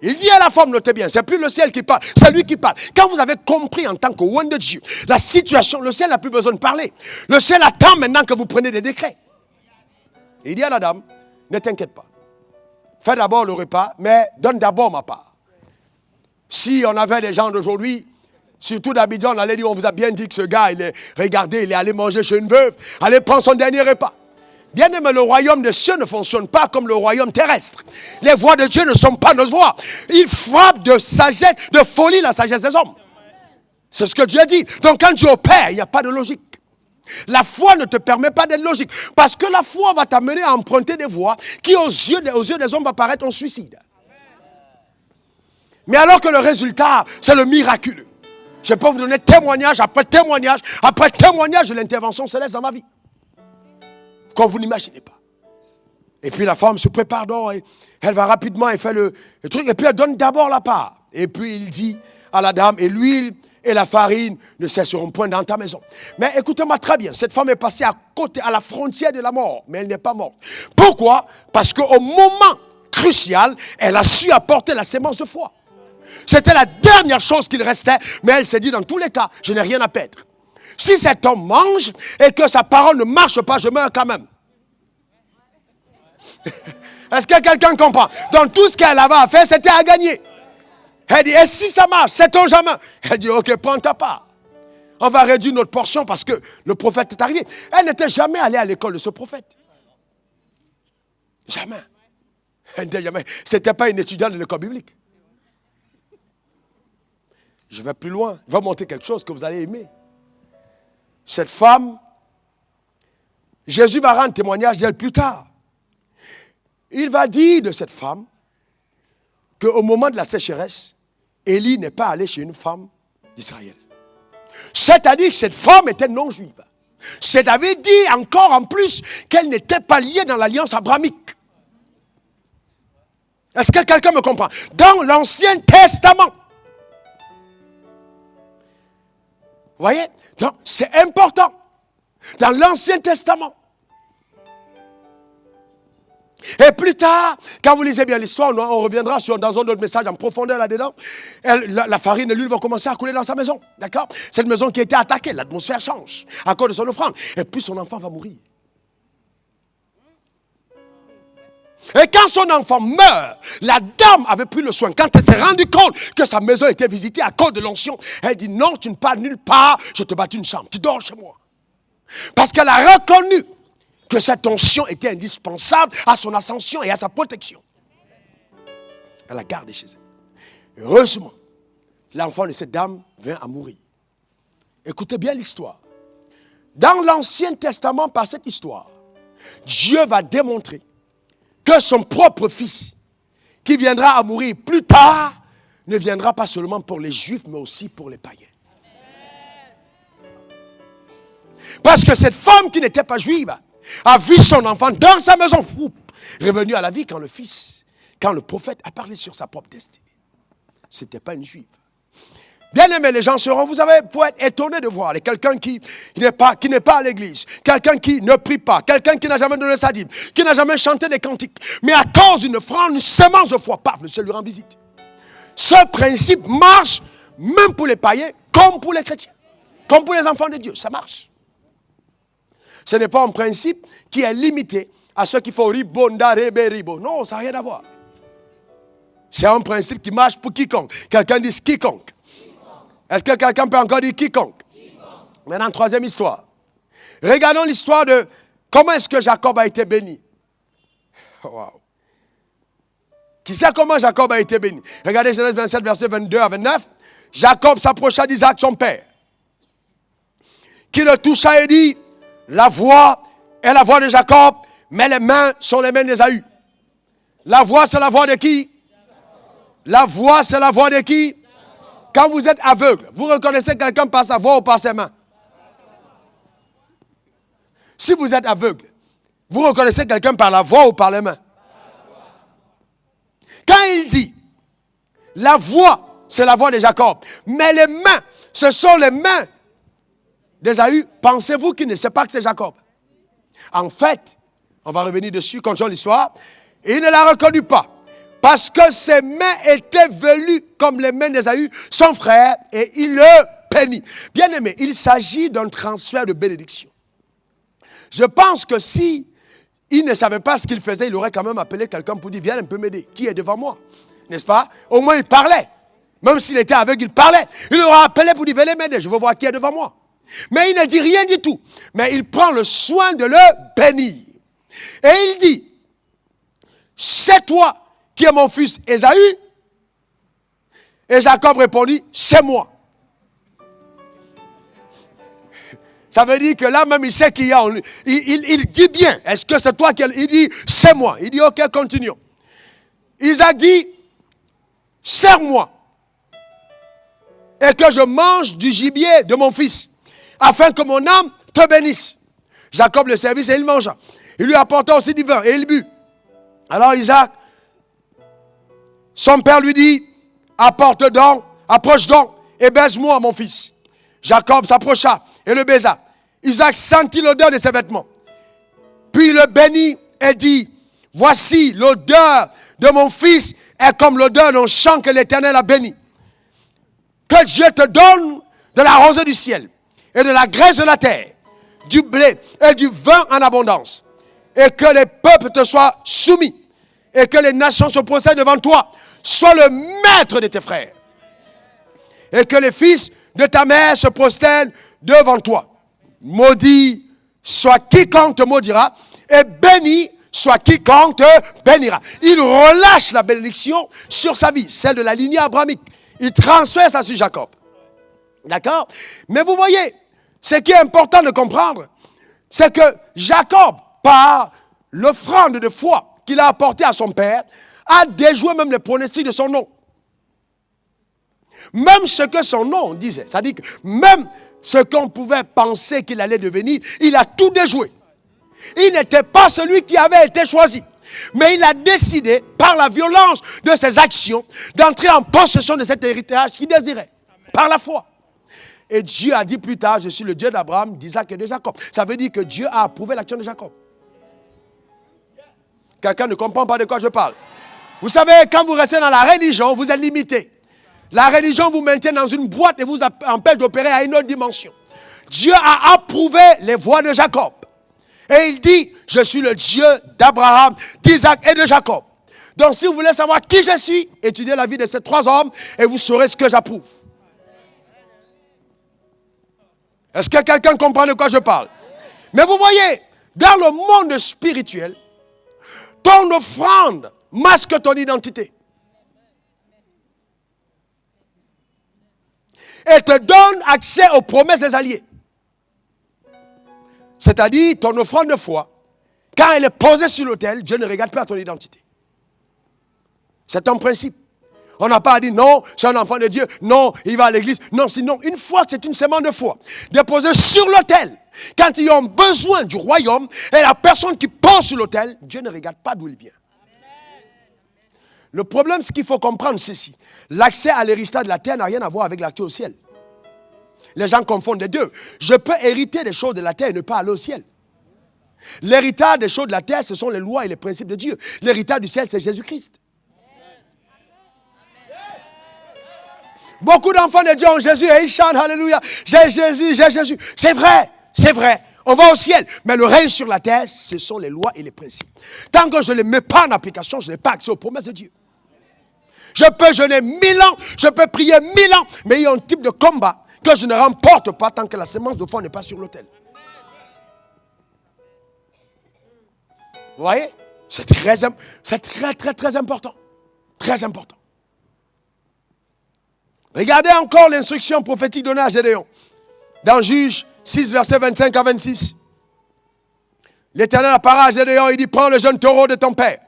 Il dit à la femme, notez bien, c'est plus le ciel qui parle, c'est lui qui parle. Quand vous avez compris en tant que one de Dieu, la situation, le ciel n'a plus besoin de parler. Le ciel attend maintenant que vous preniez des décrets. Il dit à la dame, ne t'inquiète pas. Fais d'abord le repas, mais donne d'abord ma part. Si on avait des gens d'aujourd'hui, surtout d'Abidjan, on allait dire, on vous a bien dit que ce gars, regardez, il est allé manger chez une veuve, allez prendre son dernier repas. Bien aimé, le royaume des cieux ne fonctionne pas comme le royaume terrestre. Les voies de Dieu ne sont pas nos voies. Il frappe de sagesse, de folie la sagesse des hommes. C'est ce que Dieu dit. Donc quand Dieu opère, il n'y a pas de logique. La foi ne te permet pas d'être logique. Parce que la foi va t'amener à emprunter des voies qui aux yeux des hommes va paraître un suicide. Mais alors que le résultat, c'est le miraculeux. Je peux vous donner témoignage après témoignage de l'intervention céleste dans ma vie. Comme vous n'imaginez pas. Et puis la femme se prépare donc, et elle va rapidement et fait le truc, et puis elle donne d'abord la part. Et puis il dit à la dame, et l'huile et la farine ne cesseront point dans ta maison. Mais écoutez-moi très bien, cette femme est passée à côté, à la frontière de la mort, mais elle n'est pas morte. Pourquoi? Parce qu'au moment crucial, elle a su apporter la sémence de foi. C'était la dernière chose qu'il restait, mais elle s'est dit, dans tous les cas, je n'ai rien à perdre. Si cet homme mange et que sa parole ne marche pas, je meurs quand même. Est-ce que quelqu'un comprend? Donc tout ce qu'elle avait à faire, c'était à gagner. Elle dit, et si ça marche, sait-on jamais? Elle dit, ok, prends ta part. On va réduire notre portion parce que le prophète est arrivé. Elle n'était jamais allée à l'école de ce prophète. Jamais. Elle n'était jamais. Ce n'était pas une étudiante de l'école biblique. Je vais plus loin. Je vais montrer quelque chose que vous allez aimer. Cette femme, Jésus va rendre témoignage d'elle plus tard. Il va dire de cette femme qu'au moment de la sécheresse, Élie n'est pas allé chez une femme d'Israël. C'est-à-dire que cette femme était non-juive. C'est-à-dire dit encore en plus qu'elle n'était pas liée dans l'alliance abrahamique. Est-ce que quelqu'un me comprend? Dans l'Ancien Testament. Vous voyez? Donc, c'est important. Dans l'Ancien Testament. Et plus tard, quand vous lisez bien l'histoire, on reviendra dans un autre message en profondeur là-dedans. La farine et l'huile vont commencer à couler dans sa maison. D'accord? Cette maison qui a été attaquée, l'atmosphère change à cause de son offrande. Et puis son enfant va mourir. Et quand son enfant meurt, la dame avait pris le soin. Quand elle s'est rendue compte que sa maison était visitée à cause de l'onction, elle dit non, tu ne pars nulle part, je te bâtis une chambre, tu dors chez moi. Parce qu'elle a reconnu que cette onction était indispensable à son ascension et à sa protection. Elle l'a gardée chez elle. Heureusement, l'enfant de cette dame vint à mourir. Écoutez bien l'histoire. Dans l'Ancien Testament, par cette histoire, Dieu va démontrer que son propre fils, qui viendra à mourir plus tard, ne viendra pas seulement pour les Juifs, mais aussi pour les païens. Parce que cette femme qui n'était pas juive a vu son enfant dans sa maison, revenu à la vie quand le prophète a parlé sur sa propre destinée. Ce n'était pas une juive. Bien aimé, les gens seront, vous savez, pour être étonné de voir quelqu'un qui n'est pas à l'église, quelqu'un qui ne prie pas, quelqu'un qui n'a jamais donné sa dîme, qui n'a jamais chanté des cantiques, mais à cause d'une offrande, une semence de foi, paf, le Seigneur lui rend visite. Ce principe marche même pour les païens, comme pour les chrétiens, comme pour les enfants de Dieu, ça marche. Ce n'est pas un principe qui est limité à ceux qui font ribonda, ribo. Non, ça n'a rien à voir. C'est un principe qui marche pour quiconque. Quelqu'un dit quiconque. Est-ce que quelqu'un peut encore dire quiconque? Maintenant, troisième histoire. Regardons l'histoire de comment est-ce que Jacob a été béni. Wow. Qui sait comment Jacob a été béni? Regardez Genèse 27, versets 22 à 29. Jacob s'approcha d'Isaac, son père, qui le toucha et dit, la voix est la voix de Jacob, mais les mains sont les mains d'Ésaü. La voix, c'est la voix de qui? La voix, c'est la voix de qui? Quand vous êtes aveugle, vous reconnaissez quelqu'un par sa voix ou par ses mains? Si vous êtes aveugle, vous reconnaissez quelqu'un par la voix ou par les mains? Quand il dit, la voix, c'est la voix de Jacob, mais les mains, ce sont les mains d'Ésaü, pensez-vous qu'il ne sait pas que c'est Jacob? En fait, on va revenir dessus, continuons l'histoire, il ne l'a reconnu pas. Parce que ses mains étaient velues comme les mains d'Ésaü, son frère, et il le bénit. Bien aimé, il s'agit d'un transfert de bénédiction. Je pense que si il ne savait pas ce qu'il faisait, il aurait quand même appelé quelqu'un pour dire, viens un peu m'aider. Qui est devant moi? N'est-ce pas? Au moins il parlait. Même s'il était aveugle, il parlait. Il aurait appelé pour dire, venez m'aider, je veux voir qui est devant moi. Mais il ne dit rien du tout. Mais il prend le soin de le bénir. Et il dit, c'est toi qui est mon fils Ésaü? Et Jacob répondit, c'est moi. Ça veut dire que là même il sait qu'il y a en lui. Il dit bien, est-ce que c'est toi qui... Il dit, c'est moi. Il dit, ok, continuons. Isaac dit, serre-moi et que je mange du gibier de mon fils, afin que mon âme te bénisse. Jacob le servit et il mangea. Il lui apporta aussi du vin et il but. Alors Isaac, son père lui dit, apporte donc, approche donc et baise-moi mon fils. Jacob s'approcha et le baisa. Isaac sentit l'odeur de ses vêtements. Puis il le bénit et dit, voici l'odeur de mon fils est comme l'odeur d'un champ que l'Éternel a béni. Que Dieu te donne de la rosée du ciel et de la graisse de la terre, du blé et du vin en abondance, et que les peuples te soient soumis, et que les nations se procèdent devant toi. Sois le maître de tes frères, et que les fils de ta mère se prosternent devant toi. Maudit soit quiconque te maudira, et béni soit quiconque te bénira. Il relâche la bénédiction sur sa vie, celle de la lignée abrahamique. Il transfère ça sur Jacob. D'accord? Mais vous voyez, ce qui est important de comprendre, c'est que Jacob, par l'offrande de foi qu'il a apportée à son père, a déjoué même les pronostics de son nom. Même ce que son nom disait. C'est-à-dire que même ce qu'on pouvait penser qu'il allait devenir, il a tout déjoué. Il n'était pas celui qui avait été choisi. Mais il a décidé, par la violence de ses actions, d'entrer en possession de cet héritage qu'il désirait. Par la foi. Et Dieu a dit plus tard, je suis le Dieu d'Abraham, d'Isaac et de Jacob. Ça veut dire que Dieu a approuvé l'action de Jacob. Quelqu'un ne comprend pas de quoi je parle. Vous savez, quand vous restez dans la religion, vous êtes limité. La religion vous maintient dans une boîte et vous empêche d'opérer à une autre dimension. Dieu a approuvé les voies de Jacob. Et il dit, je suis le Dieu d'Abraham, d'Isaac et de Jacob. Donc si vous voulez savoir qui je suis, étudiez la vie de ces trois hommes et vous saurez ce que j'approuve. Est-ce que quelqu'un comprend de quoi je parle? Mais vous voyez, dans le monde spirituel, ton offrande masque ton identité. Et te donne accès aux promesses des alliés. C'est-à-dire, ton offrande de foi, quand elle est posée sur l'autel, Dieu ne regarde pas ton identité. C'est un principe. On n'a pas dit non, c'est un enfant de Dieu, non, il va à l'église. Non, sinon, une fois que c'est une semence de foi, déposée sur l'autel, quand ils ont besoin du royaume, et la personne qui pose sur l'autel, Dieu ne regarde pas d'où il vient. Le problème, c'est qu'il faut comprendre ceci. L'accès à l'héritage de la terre n'a rien à voir avec l'accès au ciel. Les gens confondent les deux. Je peux hériter des choses de la terre et ne pas aller au ciel. L'héritage des choses de la terre, ce sont les lois et les principes de Dieu. L'héritage du ciel, c'est Jésus-Christ. Beaucoup d'enfants de Dieu ont Jésus et ils chantent, alléluia, j'ai Jésus, j'ai Jésus. C'est vrai, c'est vrai. On va au ciel. Mais le règne sur la terre, ce sont les lois et les principes. Tant que je ne les mets pas en application, je n'ai pas accès aux promesses de Dieu. Je peux jeûner 1000 ans, je peux prier 1000 ans, mais il y a un type de combat que je ne remporte pas tant que la semence de foi n'est pas sur l'autel. Vous voyez? C'est très important. Très important. Regardez encore l'instruction prophétique donnée à Gédéon. Dans Juge 6, versets 25 à 26. L'Éternel apparaît à Gédéon, il dit, prends le jeune taureau de ton père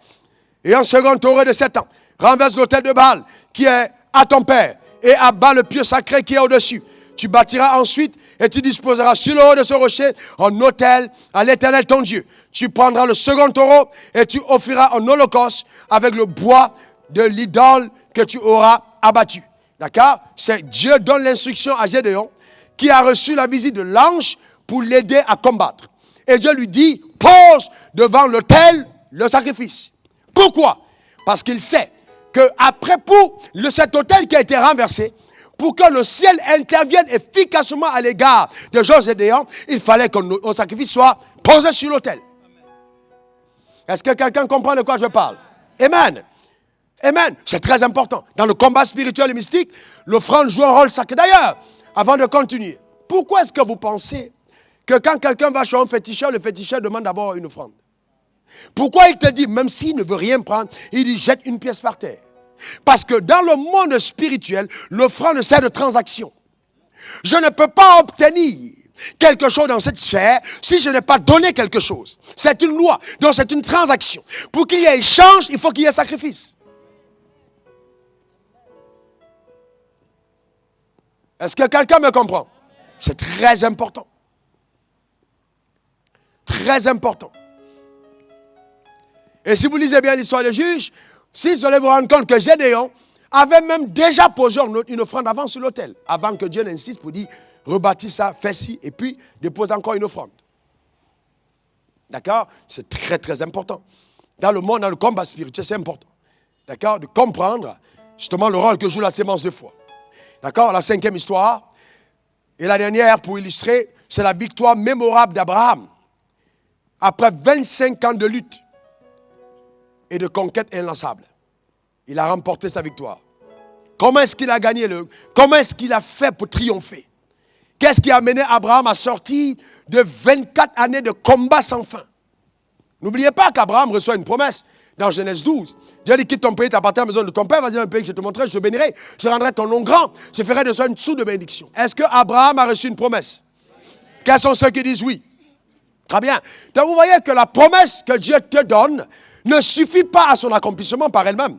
et un second taureau de 7 ans. Renverse l'autel de Baal qui est à ton père et abat le pieu sacré qui est au-dessus. Tu bâtiras ensuite et tu disposeras sur le haut de ce rocher un autel à l'Éternel ton Dieu. Tu prendras le second taureau et tu offriras un holocauste avec le bois de l'idole que tu auras abattu. D'accord? C'est Dieu donne l'instruction à Gédéon qui a reçu la visite de l'ange pour l'aider à combattre. Et Dieu lui dit, pose devant l'autel le sacrifice. Pourquoi? Parce qu'il sait qu'après pour cet autel qui a été renversé, pour que le ciel intervienne efficacement à l'égard de Gédéon, il fallait qu'un sacrifice soit posé sur l'autel. Est-ce que quelqu'un comprend de quoi je parle? Amen. Amen. C'est très important. Dans le combat spirituel et mystique, l'offrande joue un rôle sacré. D'ailleurs, avant de continuer, pourquoi est-ce que vous pensez que quand quelqu'un va chez un féticheur, le féticheur demande d'abord une offrande? Pourquoi il te dit, même s'il ne veut rien prendre, il dit jette une pièce par terre? Parce que dans le monde spirituel, l'offrande sert de transaction. Je ne peux pas obtenir quelque chose dans cette sphère si je n'ai pas donné quelque chose. C'est une loi, donc c'est une transaction. Pour qu'il y ait échange, il faut qu'il y ait sacrifice. Est-ce que quelqu'un me comprend? C'est très important. Très important. Et si vous lisez bien l'histoire des juges, si vous allez vous rendre compte que Gédéon avait même déjà posé une offrande avant sur l'autel, avant que Dieu n'insiste pour dire, rebâtis ça, fais ci, et puis dépose encore une offrande. D'accord? C'est très, très important. Dans le monde, dans le combat spirituel, c'est important. D'accord? De comprendre justement le rôle que joue la sémence de foi. D'accord? La cinquième histoire, et la dernière pour illustrer, c'est la victoire mémorable d'Abraham. Après 25 ans de lutte et de conquête inlassable, il a remporté sa victoire. Comment est-ce qu'il a gagné comment est-ce qu'il a fait pour triompher? Qu'est-ce qui a amené Abraham à sortir de 24 années de combat sans fin? N'oubliez pas qu'Abraham reçoit une promesse dans Genèse 12. Dieu dit, quitte ton pays, t'appartiens à la maison de ton père, vas-y dans le pays que je te montrerai, je te bénirai, je rendrai ton nom grand, je ferai de toi une source de bénédiction. Est-ce que Abraham a reçu une promesse? Quels sont ceux qui disent oui? Très bien. Donc vous voyez que la promesse que Dieu te donne ne suffit pas à son accomplissement par elle-même.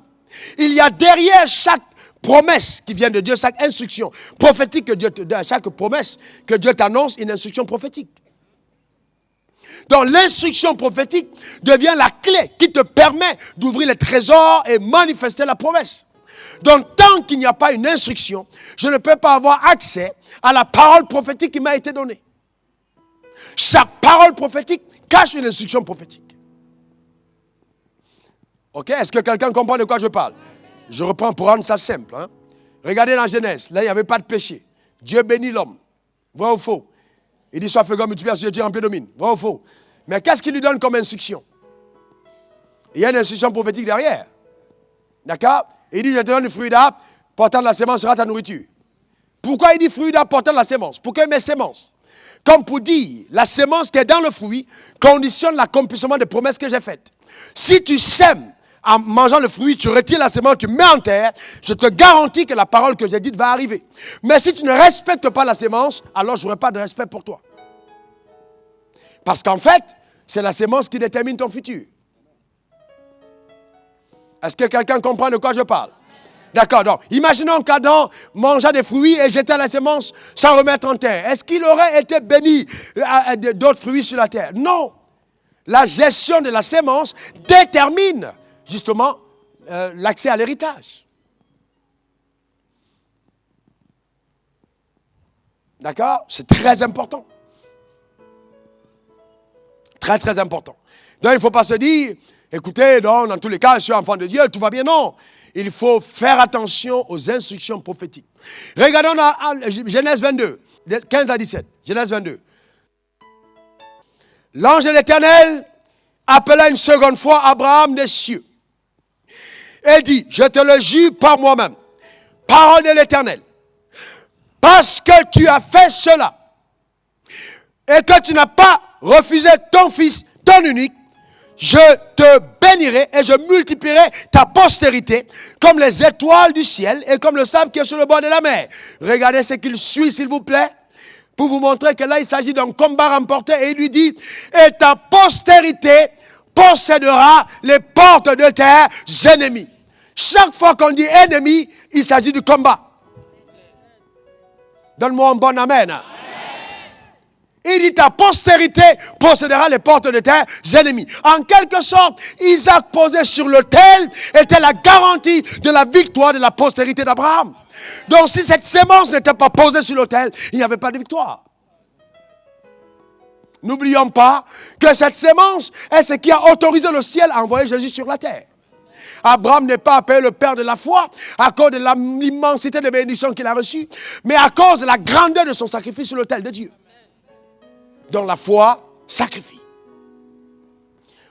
Il y a derrière chaque promesse qui vient de Dieu, chaque instruction prophétique que Dieu te donne, chaque promesse que Dieu t'annonce, une instruction prophétique. Donc l'instruction prophétique devient la clé qui te permet d'ouvrir les trésors et manifester la promesse. Donc tant qu'il n'y a pas une instruction, je ne peux pas avoir accès à la parole prophétique qui m'a été donnée. Chaque parole prophétique cache une instruction prophétique. Ok, est-ce que quelqu'un comprend de quoi je parle? Je reprends pour rendre ça simple. Hein? Regardez dans Genèse, là il n'y avait pas de péché. Dieu bénit l'homme. Vrai ou faux? Il dit, sois fécond, multiplie, je tire en domine. Vrai ou faux? Mais qu'est-ce qu'il lui donne comme instruction? Il y a une instruction prophétique derrière. D'accord? Il dit, je te donne le fruit d'arbre, portant de la sémence sera ta nourriture. Pourquoi il dit fruit d'arbre portant de la sémence? Pourquoi il met sémence? Comme pour dire, la sémence qui est dans le fruit conditionne l'accomplissement des promesses que j'ai faites. Si tu sèmes en mangeant le fruit, tu retires la sémence, tu mets en terre, je te garantis que la parole que j'ai dite va arriver. Mais si tu ne respectes pas la sémence, alors je n'aurai pas de respect pour toi. Parce qu'en fait, c'est la sémence qui détermine ton futur. Est-ce que quelqu'un comprend de quoi je parle? D'accord, donc, imaginons qu'Adam mangeait des fruits et jetait la sémence sans remettre en terre. Est-ce qu'il aurait été béni d'autres fruits sur la terre? Non. La gestion de la sémence détermine justement l'accès à l'héritage. D'accord? C'est très important. Très, très important. Donc, il ne faut pas se dire, écoutez, non, dans tous les cas, je suis enfant de Dieu, tout va bien. Non. Il faut faire attention aux instructions prophétiques. Regardons dans Genèse 22, 15 à 17. Genèse 22. L'ange de l'Éternel appela une seconde fois Abraham des cieux. Et dit, je te le jure par moi-même, parole de l'Éternel, parce que tu as fait cela, et que tu n'as pas refusé ton fils, ton unique, je te bénirai et je multiplierai ta postérité comme les étoiles du ciel et comme le sable qui est sur le bord de la mer. Regardez ce qu'il suit, s'il vous plaît, pour vous montrer que là, il s'agit d'un combat remporté. Et il lui dit, et ta postérité possédera les portes de tes ennemis. Chaque fois qu'on dit ennemi, il s'agit du combat. Donne-moi un bon amen. Il dit, ta postérité possédera les portes de tes ennemis. En quelque sorte, Isaac posé sur l'autel était la garantie de la victoire de la postérité d'Abraham. Donc si cette sémence n'était pas posée sur l'autel, il n'y avait pas de victoire. N'oublions pas que cette sémence est ce qui a autorisé le ciel à envoyer Jésus sur la terre. Abraham n'est pas appelé le père de la foi à cause de l'immensité des bénédictions qu'il a reçues, mais à cause de la grandeur de son sacrifice sur l'autel de Dieu. Donc la foi sacrifie.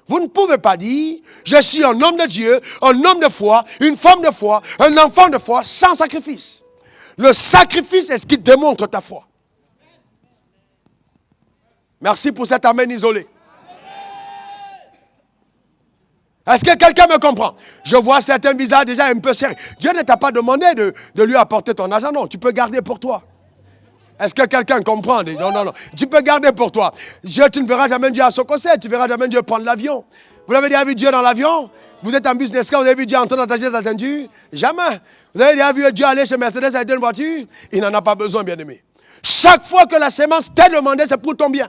Vous ne pouvez pas dire, je suis un homme de Dieu, un homme de foi, une femme de foi, un enfant de foi, sans sacrifice. Le sacrifice est ce qui démontre ta foi. Merci pour cet amen isolé. Est-ce que quelqu'un me comprend? Je vois certains visages déjà un peu sérieux. Dieu ne t'a pas demandé de lui apporter ton argent, non, tu peux garder pour toi. Est-ce que quelqu'un comprend? Non, non, non. Tu peux garder pour toi. Tu ne verras jamais Dieu à Sococet. Tu ne verras jamais Dieu prendre l'avion. Vous avez déjà vu Dieu dans l'avion? Vous êtes en business class, vous avez vu Dieu entrer dans ta chaise à ceinture? Jamais. Vous avez déjà vu Dieu aller chez Mercedes avec une voiture? Il n'en a pas besoin, bien-aimé. Chaque fois que la sémence t'est demandée, c'est pour ton bien.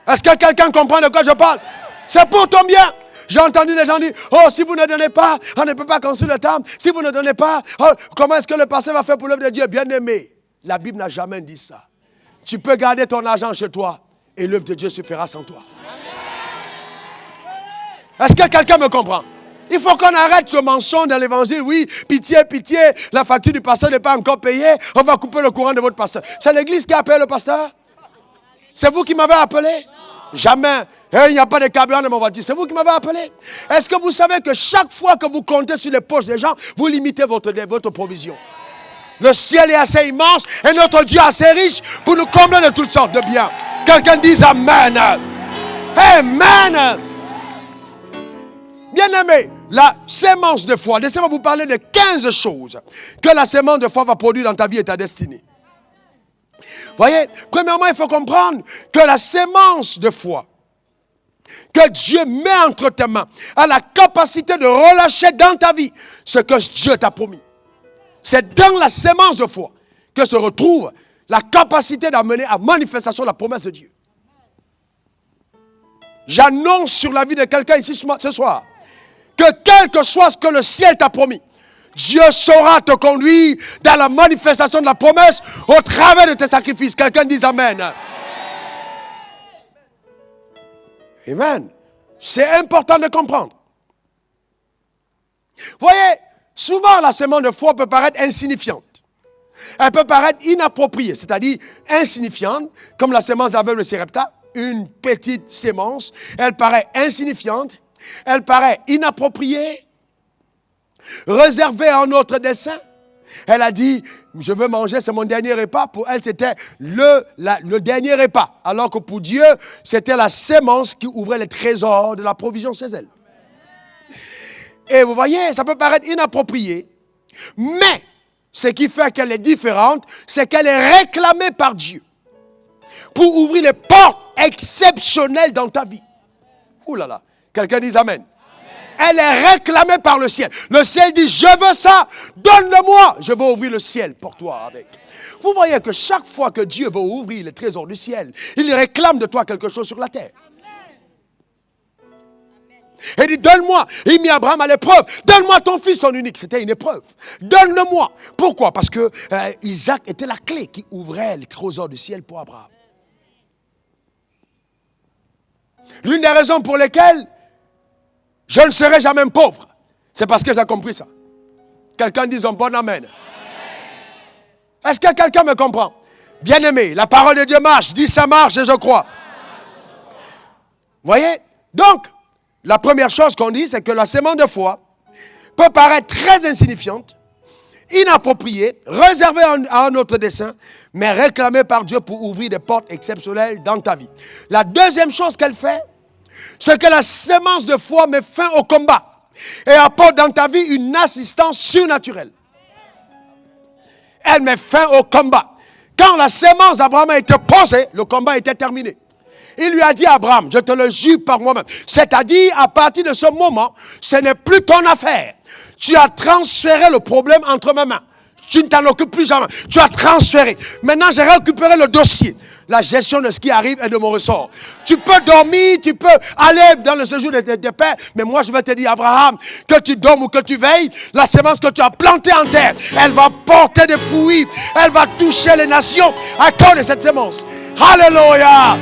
Est-ce que quelqu'un comprend de quoi je parle? C'est pour ton bien. J'ai entendu les gens dire, oh, si vous ne donnez pas, on ne peut pas construire le temple. Si vous ne donnez pas, oh, comment est-ce que le pasteur va faire pour l'œuvre de Dieu? Bien-aimé, la Bible n'a jamais dit ça. Tu peux garder ton argent chez toi et l'œuvre de Dieu se fera sans toi. Est-ce que quelqu'un me comprend? Il faut qu'on arrête ce mensonge dans l'évangile. Oui, pitié, pitié, la facture du pasteur n'est pas encore payée. On va couper le courant de votre pasteur. C'est l'église qui a appelé le pasteur? C'est vous qui m'avez appelé? Jamais. Il n'y a pas de carburant dans ma voiture. C'est vous qui m'avez appelé. Est-ce que vous savez que chaque fois que vous comptez sur les poches des gens, vous limitez votre provision? Le ciel est assez immense et notre Dieu assez riche pour nous combler de toutes sortes de biens. Quelqu'un dise Amen. Amen. Bien-aimé, la sémence de foi. Laissez-moi vous parler de 15 choses que la sémence de foi va produire dans ta vie et ta destinée. Voyez, premièrement, il faut comprendre que la sémence de foi que Dieu met entre tes mains a la capacité de relâcher dans ta vie ce que Dieu t'a promis. C'est dans la sémence de foi que se retrouve la capacité d'amener à manifestation la promesse de Dieu. J'annonce sur la vie de quelqu'un ici ce soir que quel que soit ce que le ciel t'a promis, Dieu saura te conduire dans la manifestation de la promesse au travers de tes sacrifices. Quelqu'un dise Amen. Amen. C'est important de comprendre. Voyez, souvent la sémence de foi peut paraître insignifiante. Elle peut paraître inappropriée, c'est-à-dire insignifiante, comme la sémence de la veuve de Sarepta, une petite sémence. Elle paraît insignifiante, elle paraît inappropriée, réservée à un autre dessein. Elle a dit, je veux manger, c'est mon dernier repas. Pour elle, c'était le dernier repas. Alors que pour Dieu, c'était la sémence qui ouvrait les trésors de la provision chez elle. Et vous voyez, ça peut paraître inapproprié. Mais, ce qui fait qu'elle est différente, c'est qu'elle est réclamée par Dieu. Pour ouvrir les portes exceptionnelles dans ta vie. Ouh là là, quelqu'un dit Amen. Elle est réclamée par le ciel. Le ciel dit, je veux ça, donne-le-moi. Je veux ouvrir le ciel pour toi avec. Vous voyez que chaque fois que Dieu veut ouvrir les trésors du ciel, il réclame de toi quelque chose sur la terre. Et dit, donne-moi. Il mit Abraham à l'épreuve. Donne-moi ton fils, ton unique. C'était une épreuve. Donne-le-moi. Pourquoi? Parce que Isaac était la clé qui ouvrait les trésors du ciel pour Abraham. L'une des raisons pour lesquelles je ne serai jamais pauvre, c'est parce que j'ai compris ça. Quelqu'un dise un bon amen. Est-ce que quelqu'un me comprend? Bien-aimé, la parole de Dieu marche. Dis ça marche et je crois. Voyez? Donc, la première chose qu'on dit, c'est que la sémence de foi peut paraître très insignifiante, inappropriée, réservée à un autre dessein, mais réclamée par Dieu pour ouvrir des portes exceptionnelles dans ta vie. La deuxième chose qu'elle fait, c'est que la sémence de foi met fin au combat et apporte dans ta vie une assistance surnaturelle. Elle met fin au combat. Quand la sémence d'Abraham a été posée, le combat était terminé. Il lui a dit à Abraham, je te le jure par moi-même. C'est-à-dire, à partir de ce moment, ce n'est plus ton affaire. Tu as transféré le problème entre mes mains. Tu ne t'en occupes plus jamais. Tu as transféré. Maintenant, j'ai récupéré le dossier. La gestion de ce qui arrive est de mon ressort. Tu peux dormir, tu peux aller dans le séjour de paix, mais moi je vais te dire, Abraham, que tu dormes ou que tu veilles, la sémence que tu as plantée en terre, elle va porter des fruits, elle va toucher les nations à cause de cette sémence. Alléluia!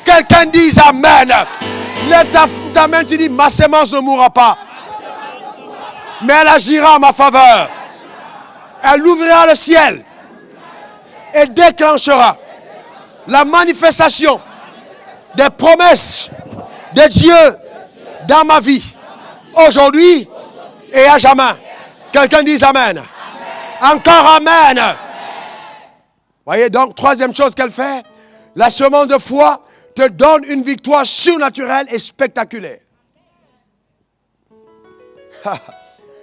Quelqu'un dise Amen. Lève ta main, tu dis, ma sémence ne mourra pas, mais elle agira en ma faveur. Elle ouvrira le ciel et déclenchera la manifestation des promesses de Dieu dans ma vie, aujourd'hui et à jamais. Quelqu'un dise Amen. Encore Amen. Voyez donc, troisième chose qu'elle fait, la semence de foi te donne une victoire surnaturelle et spectaculaire.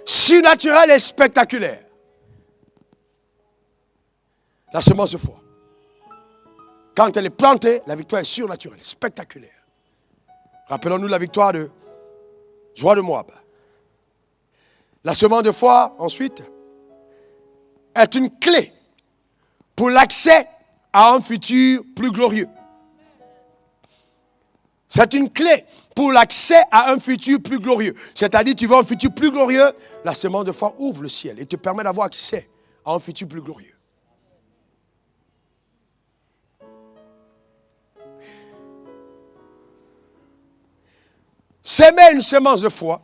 Surnaturelle et spectaculaire. La semence de foi. Quand elle est plantée, la victoire est surnaturelle, spectaculaire. Rappelons-nous la victoire de Joie de Moab. La semence de foi, ensuite, est une clé pour l'accès à un futur plus glorieux. C'est une clé pour l'accès à un futur plus glorieux. C'est-à-dire, tu veux un futur plus glorieux, la semence de foi ouvre le ciel et te permet d'avoir accès à un futur plus glorieux. S'aimer une semence de foi,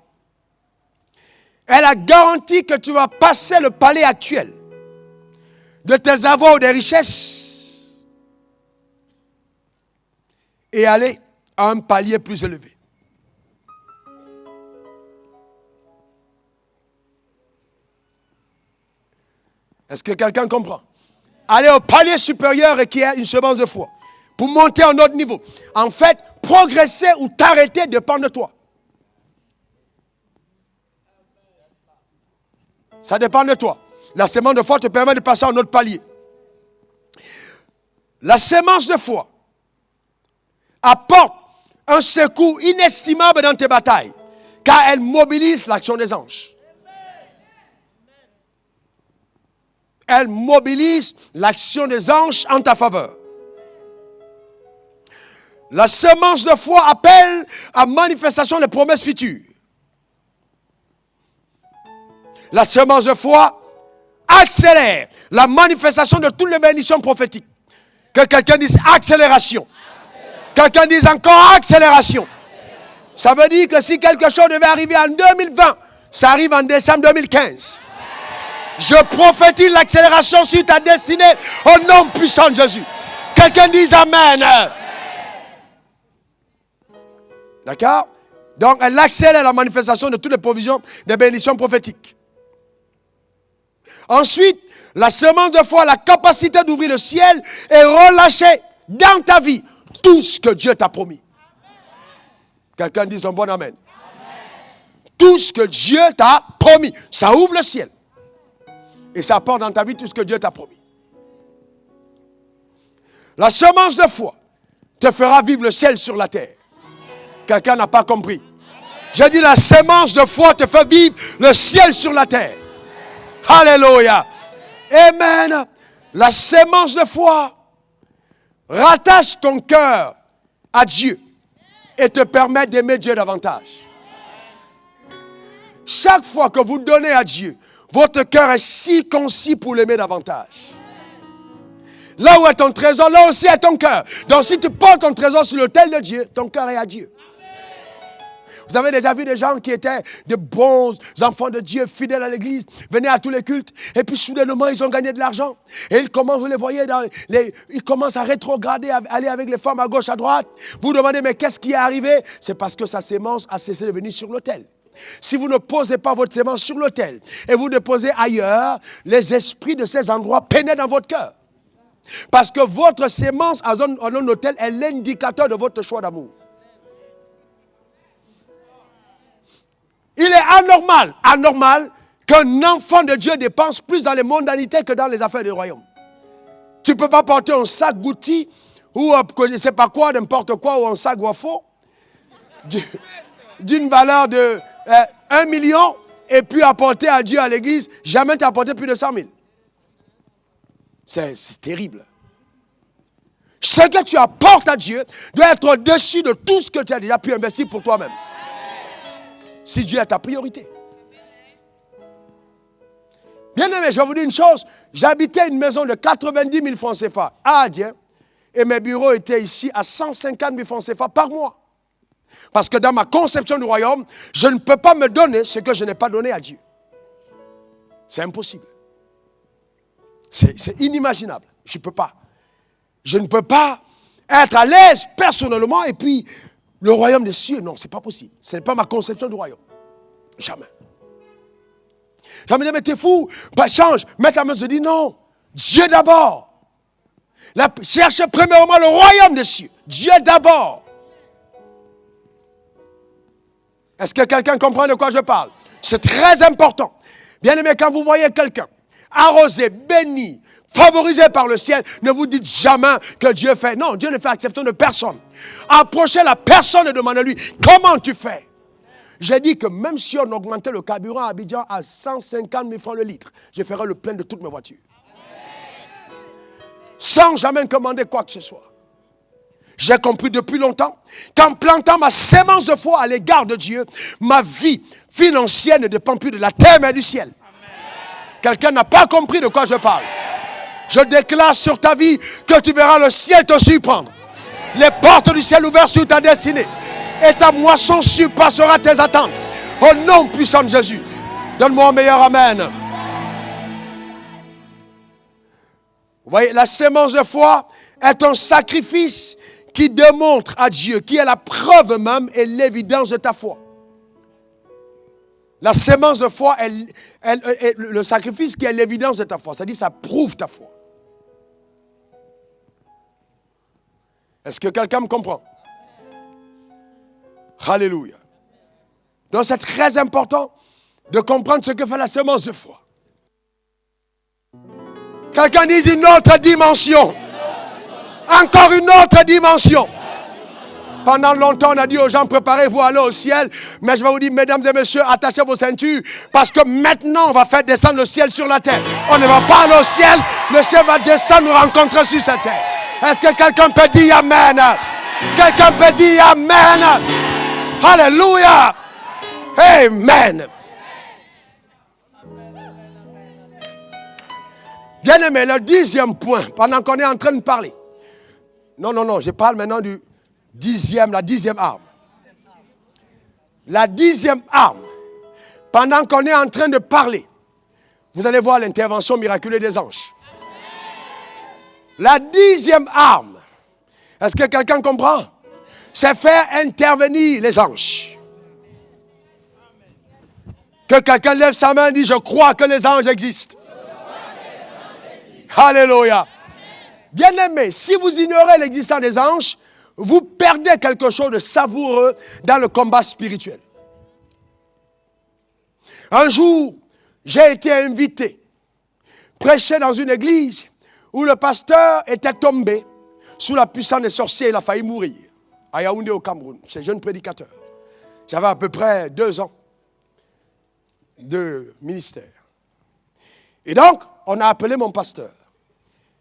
elle a garanti que tu vas passer le palier actuel de tes avoirs ou des richesses et aller à un palier plus élevé. Est-ce que quelqu'un comprend? Aller au palier supérieur et qui est une semence de foi pour monter à un autre niveau. En fait, progresser ou t'arrêter dépend de toi. Ça dépend de toi. La semence de foi te permet de passer à un autre palier. La semence de foi apporte un secours inestimable dans tes batailles, car elle mobilise l'action des anges. Elle mobilise l'action des anges en ta faveur. La semence de foi appelle à manifestation des promesses futures. La semence de foi accélère la manifestation de toutes les bénédictions prophétiques. Que quelqu'un dise accélération. Quelqu'un dise encore accélération. Ça veut dire que si quelque chose devait arriver en 2020, ça arrive en décembre 2015. Je prophétise l'accélération sur ta destinée au nom puissant de Jésus. Quelqu'un dise Amen. D'accord? Donc, elle accélère la manifestation de toutes les provisions des bénédictions prophétiques. Ensuite, la semence de foi a la capacité d'ouvrir le ciel et relâcher dans ta vie tout ce que Dieu t'a promis. Quelqu'un dise un bon amen. Amen. Tout ce que Dieu t'a promis, ça ouvre le ciel. Et ça apporte dans ta vie tout ce que Dieu t'a promis. La semence de foi te fera vivre le ciel sur la terre. Quelqu'un n'a pas compris. J'ai dit la semence de foi te fait vivre le ciel sur la terre. Alléluia. Amen. La semence de foi rattache ton cœur à Dieu et te permet d'aimer Dieu davantage. chaque fois que vous donnez à Dieu, votre cœur est si concis pour l'aimer davantage. Là où est ton trésor, là aussi est ton cœur. Donc si tu portes ton trésor sur l'autel de Dieu, ton cœur est à Dieu. Vous avez déjà vu des gens qui étaient de bons enfants de Dieu, fidèles à l'église, venaient à tous les cultes, et puis soudainement, ils ont gagné de l'argent. Et ils commencent, vous les voyez, ils commencent à rétrograder, à aller avec les femmes à gauche, à droite. Vous demandez, mais qu'est-ce qui est arrivé? C'est parce que sa sémence a cessé de venir sur l'autel. Si vous ne posez pas votre sémence sur l'autel, et vous déposez ailleurs, les esprits de ces endroits pénètrent dans votre cœur. Parce que votre sémence en un autel est l'indicateur de votre choix d'amour. Il est anormal qu'un enfant de Dieu dépense plus dans les mondanités que dans les affaires du royaume. Tu ne peux pas porter un sac Gucci ou je ne sais pas quoi, n'importe quoi, ou un sac Wafo d'une valeur de 1 million et puis apporter à Dieu à l'église, jamais tu as apporté plus de 100 000. C'est terrible. Ce que tu apportes à Dieu doit être au-dessus de tout ce que tu as déjà pu investir pour toi-même. Si Dieu est ta priorité. Bien aimé, je vais vous dire une chose. J'habitais une maison de 90 000 francs CFA à Adien et mes bureaux étaient ici à 150 000 francs CFA par mois. Parce que dans ma conception du royaume, je ne peux pas me donner ce que je n'ai pas donné à Dieu. C'est impossible. C'est inimaginable. Je ne peux pas. Je ne peux pas être à l'aise personnellement et puis le royaume des cieux, non, ce n'est pas possible. Ce n'est pas ma conception du royaume. Jamais. Ça me dit, mais t'es fou, bah, change, mets ta main, je dis non. Dieu d'abord. Cherchez premièrement le royaume des cieux. Dieu d'abord. Est-ce que quelqu'un comprend de quoi je parle? C'est très important. Bien aimé, quand vous voyez quelqu'un arrosé, béni, favorisé par le ciel, ne vous dites jamais que Dieu fait. Non, Dieu ne fait acception de personne. Approchez la personne et demandez-lui, comment tu fais? J'ai dit que même si on augmentait le carburant à Abidjan à 150 000 francs le litre, je ferais le plein de toutes mes voitures. Sans jamais commander quoi que ce soit. J'ai compris depuis longtemps qu'en plantant ma sémence de foi à l'égard de Dieu, ma vie financière ne dépend plus de la terre mais du ciel. Quelqu'un n'a pas compris de quoi je parle. Je déclare sur ta vie que tu verras le ciel te surprendre. Les portes du ciel ouvertes sur ta destinée. Et ta moisson surpassera tes attentes. Au nom puissant de Jésus. Donne-moi un meilleur amen. Vous voyez, la sémence de foi est un sacrifice qui démontre à Dieu, qui est la preuve même et l'évidence de ta foi. La sémence de foi est le sacrifice qui est l'évidence de ta foi. C'est-à-dire, ça prouve ta foi. Est-ce que quelqu'un me comprend? Alléluia. Donc c'est très important de comprendre ce que fait la sémence de foi. Quelqu'un dit une autre dimension. Encore une autre dimension. Pendant longtemps, on a dit aux gens, préparez-vous à aller au ciel. Mais je vais vous dire, mesdames et messieurs, attachez vos ceintures. Parce que maintenant, on va faire descendre le ciel sur la terre. On ne va pas aller au ciel. Le ciel va descendre nous rencontrer sur cette terre. Est-ce que quelqu'un peut dire Amen? Quelqu'un peut dire Amen? Alléluia! Amen! Bien aimé, le 10e point, pendant qu'on est en train de parler. Non, je parle maintenant du 10e, la 10e arme. La 10e arme, pendant qu'on est en train de parler, vous allez voir l'intervention miraculeuse des anges. La 10e arme, est-ce que quelqu'un comprend? C'est faire intervenir les anges. Que quelqu'un lève sa main et dit, je crois que les anges existent. Alléluia. Bien-aimé, si vous ignorez l'existence des anges, vous perdez quelque chose de savoureux dans le combat spirituel. Un jour, j'ai été invité, prêcher dans une église où le pasteur était tombé sous la puissance des sorciers. Il a failli mourir à Yaoundé au Cameroun. C'est un jeune prédicateur. J'avais à peu près 2 ans de ministère. Et donc, on a appelé mon pasteur.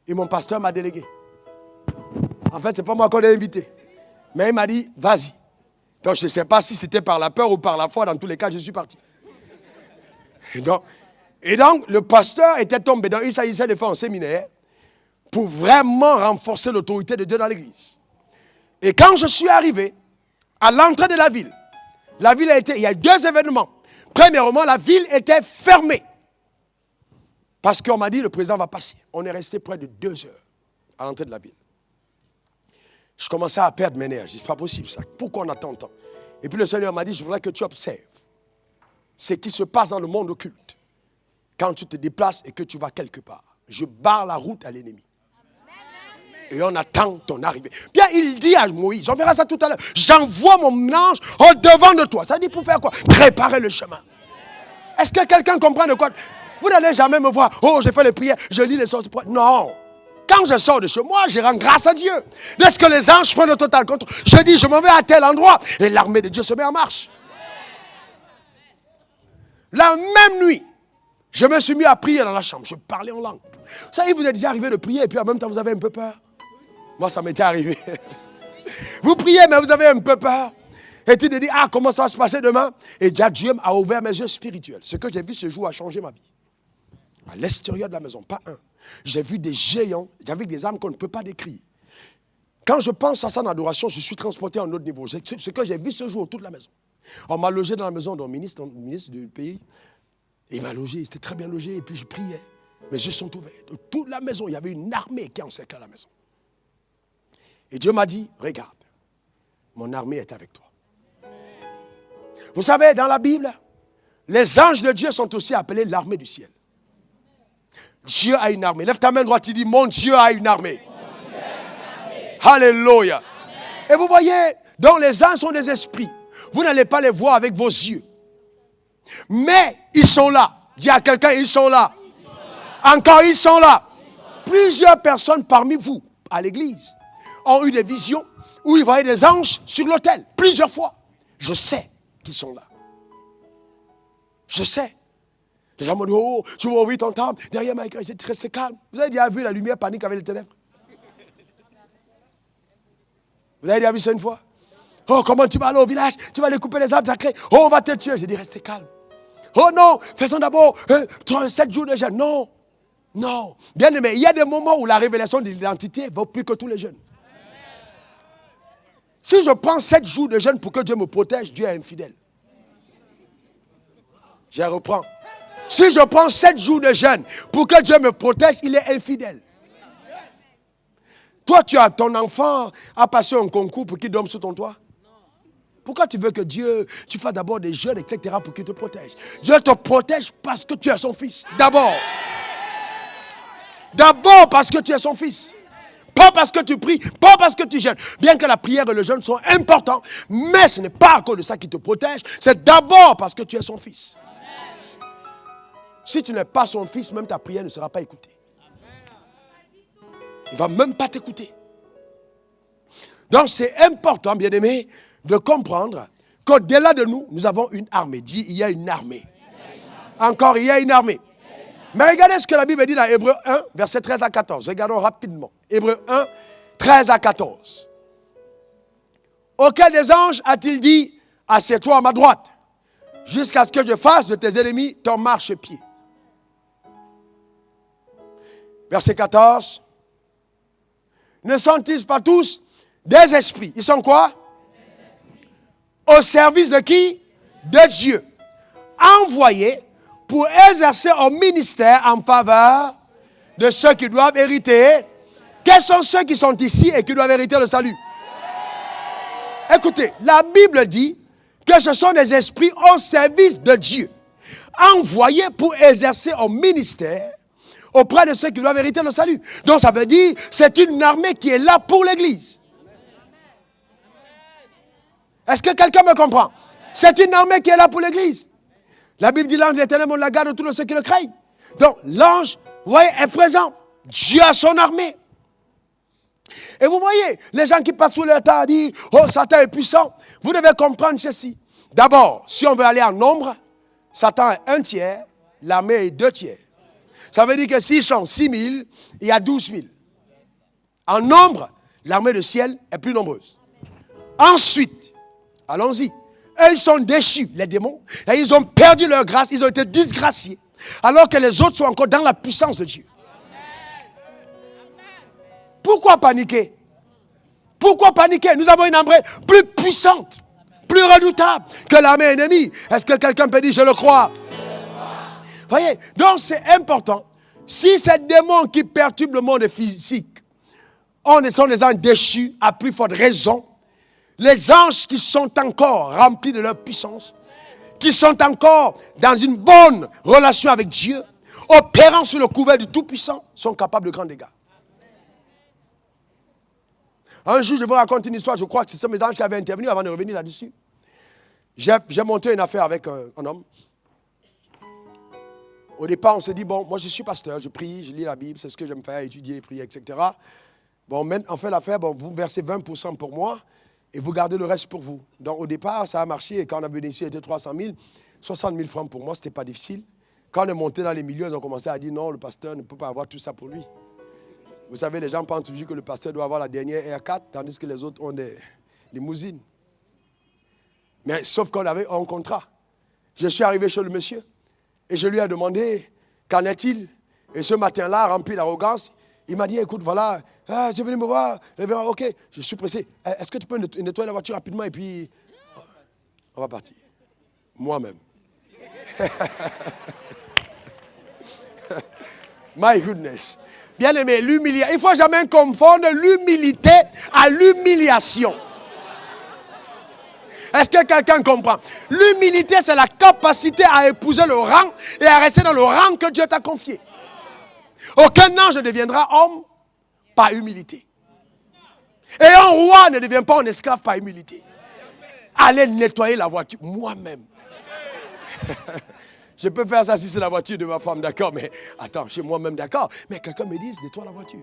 Et mon pasteur m'a délégué. En fait, ce n'est pas moi qu'on a invité. Mais il m'a dit, vas-y. Donc, je ne sais pas si c'était par la peur ou par la foi. Dans tous les cas, je suis parti. Et donc, le pasteur était tombé. Donc, il s'agissait de faire un séminaire pour vraiment renforcer l'autorité de Dieu dans l'église. Et quand je suis arrivé à l'entrée de la ville a été, il y a 2 événements. Premièrement, la ville était fermée. Parce qu'on m'a dit, le président va passer. On est resté près de 2 heures à l'entrée de la ville. Je commençais à perdre mes nerfs. Je dis, c'est pas possible ça. Pourquoi on attend tant? Et puis le Seigneur m'a dit, je voudrais que tu observes ce qui se passe dans le monde occulte. Quand tu te déplaces et que tu vas quelque part. Je barre la route à l'ennemi. Et on attend ton arrivée. Bien, il dit à Moïse, on verra ça tout à l'heure, j'envoie mon ange au devant de toi. Ça dit pour faire quoi? Préparer le chemin. Est-ce que quelqu'un comprend de quoi? Vous n'allez jamais me voir, oh, j'ai fait les prières, je lis les sources. Non. Quand je sors de chez moi, je rends grâce à Dieu. Dès que les anges prennent le total contrôle, je dis, je m'en vais à tel endroit. Et l'armée de Dieu se met en marche. La même nuit, je me suis mis à prier dans la chambre. Je parlais en langue. Vous savez, vous êtes déjà arrivé de prier et puis en même temps, vous avez un peu peur. Moi, ça m'était arrivé. Vous priez, mais vous avez un peu peur. Et tu te dis, ah, comment ça va se passer demain? Et Dieu a ouvert mes yeux spirituels. Ce que j'ai vu ce jour a changé ma vie. À l'extérieur de la maison, pas un. J'ai vu des géants, j'avais des âmes qu'on ne peut pas décrire. Quand je pense à ça en adoration, je suis transporté à un autre niveau. C'est ce que j'ai vu ce jour, toute la maison. On m'a logé dans la maison d'un ministre du pays. Et il m'a logé, c'était très bien logé. Et puis je priais. Mes yeux sont ouverts. De toute la maison, il y avait une armée qui encerclait la maison. Et Dieu m'a dit, regarde, mon armée est avec toi. Vous savez, dans la Bible, les anges de Dieu sont aussi appelés l'armée du ciel. Dieu a une armée. Lève ta main droite, il dit, mon Dieu a une armée. Alléluia. Et vous voyez, donc les anges sont des esprits. Vous n'allez pas les voir avec vos yeux. Mais ils sont là. Dis à quelqu'un, ils sont là. Encore, ils sont là. Plusieurs personnes parmi vous, à l'église, ont eu des visions où ils voyaient des anges sur l'autel. Plusieurs fois. Je sais qu'ils sont là. Je sais. Les gens m'ont dit, oh, tu vas ouvrir ton temple. Derrière ma écran, c'est resté calme. Vous avez déjà vu la lumière panique avec les ténèbres? Vous avez déjà vu ça une fois? Oh, comment tu vas aller au village? Tu vas aller couper les arbres sacrés. Oh, on va te tuer. J'ai dit, restez calme. Oh non, faisons d'abord 7 jours de jeûne. Non, non. Bien aimé, il y a des moments où la révélation de l'identité vaut plus que tous les jeunes. Si je prends 7 jours de jeûne pour que Dieu me protège, Dieu est infidèle. Je reprends. Si je prends 7 jours de jeûne pour que Dieu me protège, il est infidèle. Toi, tu as ton enfant à passer un concours pour qu'il dorme sous ton toit. Pourquoi tu veux que Dieu, tu fasses d'abord des jeûnes, etc. pour qu'il te protège? Dieu te protège parce que tu es son fils. D'abord. D'abord parce que tu es son fils. Pas parce que tu pries, pas parce que tu jeûnes. Bien que la prière et le jeûne sont importants, mais ce n'est pas à cause de ça qui te protège. C'est d'abord parce que tu es son fils. Si tu n'es pas son fils, même ta prière ne sera pas écoutée. Il ne va même pas t'écouter. Donc c'est important, bien aimé, de comprendre qu'au-delà de nous, nous avons une armée. Dis, il y a une armée. Encore, il y a une armée. Mais regardez ce que la Bible dit dans Hébreux 1, versets 13 à 14. Regardons rapidement. Hébreux 1, 13 à 14. Auquel des anges a-t-il dit, assieds-toi à ma droite, jusqu'à ce que je fasse de tes ennemis ton marchepied. Verset 14. Ne sont-ils pas tous des esprits? Ils sont quoi? Au service de qui? De Dieu. Envoyés pour exercer un ministère en faveur de ceux qui doivent hériter. Quels sont ceux qui sont ici et qui doivent hériter le salut? Écoutez, la Bible dit que ce sont des esprits au service de Dieu, envoyés pour exercer un ministère auprès de ceux qui doivent hériter le salut. Donc ça veut dire, c'est une armée qui est là pour l'Église. Est-ce que quelqu'un me comprend? C'est une armée qui est là pour l'Église. La Bible dit, l'ange de l'Éternel la garde de tous ceux qui le craignent. Donc l'ange, vous voyez, est présent. Dieu a son armée. Et vous voyez, les gens qui passent tout leur temps à dire, oh, Satan est puissant. Vous devez comprendre ceci. D'abord, si on veut aller en nombre, Satan est 1 tiers, l'armée est 2 tiers. Ça veut dire que s'ils sont 6 000, il y a 12 000. En nombre, l'armée du ciel est plus nombreuse. Ensuite, allons-y, Eux, ils sont déchus, les démons. Et ils ont perdu leur grâce, ils ont été disgraciés. Alors que les autres sont encore dans la puissance de Dieu. Pourquoi paniquer? Pourquoi paniquer? Nous avons une armée plus puissante, plus redoutable que l'armée ennemie. Est-ce que quelqu'un peut dire, je le crois? Voyez, donc c'est important. Si ces démons qui perturbent le monde physique sont des anges déchus, à plus forte raison, les anges qui sont encore remplis de leur puissance, qui sont encore dans une bonne relation avec Dieu, opérant sous le couvert du Tout-Puissant, sont capables de grands dégâts. Un jour, je vous raconte une histoire, je crois que c'est mes anges qui avaient intervenu avant de revenir là-dessus. J'ai monté une affaire avec un homme. Au départ, on s'est dit, bon, moi je suis pasteur, je prie, je lis la Bible, c'est ce que j'aime faire, étudier, prier, etc. Bon, on fait l'affaire, bon, vous versez 20% pour moi et vous gardez le reste pour vous. Donc au départ, ça a marché et quand on a venu ici, c'était 300 000, 60 000 francs pour moi, ce n'était pas difficile. Quand on est monté dans les milieux, ils ont commencé à dire, non, le pasteur ne peut pas avoir tout ça pour lui. Vous savez, les gens pensent toujours que le pasteur doit avoir la dernière R4, tandis que les autres ont des limousines. Mais sauf qu'on avait un contrat. Je suis arrivé chez le monsieur et je lui ai demandé, qu'en est-il? Et ce matin-là, rempli d'arrogance, il m'a dit, écoute, voilà, je venais me voir, ok, je suis pressé. Est-ce que tu peux nettoyer la voiture rapidement et puis on va partir. Moi-même. My goodness. Bien aimé, l'humiliation. Il ne faut jamais confondre l'humilité à l'humiliation. Est-ce que quelqu'un comprend? L'humilité, c'est la capacité à épouser le rang et à rester dans le rang que Dieu t'a confié. Aucun ange ne deviendra homme par humilité. Et un roi ne devient pas un esclave par humilité. Allez nettoyer la voiture moi-même. Je peux faire ça si c'est la voiture de ma femme, d'accord, mais attends, chez moi-même, d'accord. Mais quelqu'un me dit, nettoie la voiture.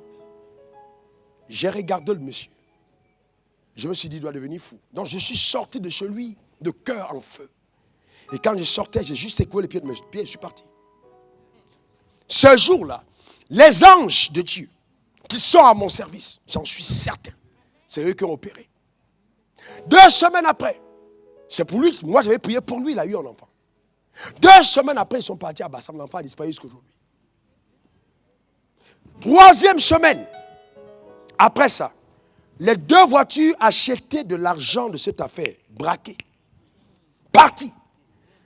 J'ai regardé le monsieur. Je me suis dit, il doit devenir fou. Donc je suis sorti de chez lui, de cœur en feu. Et quand je sortais, j'ai juste secoué les pieds de mes pieds et je suis parti. Ce jour-là, les anges de Dieu qui sont à mon service, j'en suis certain, c'est eux qui ont opéré. 2 semaines après, c'est pour lui, moi j'avais prié pour lui, il a eu un enfant. 2 semaines après, ils sont partis à Bassam, l'enfant a disparu jusqu'aujourd'hui. 3e semaine, après ça, les 2 voitures achetaient de l'argent de cette affaire, braquées, parties.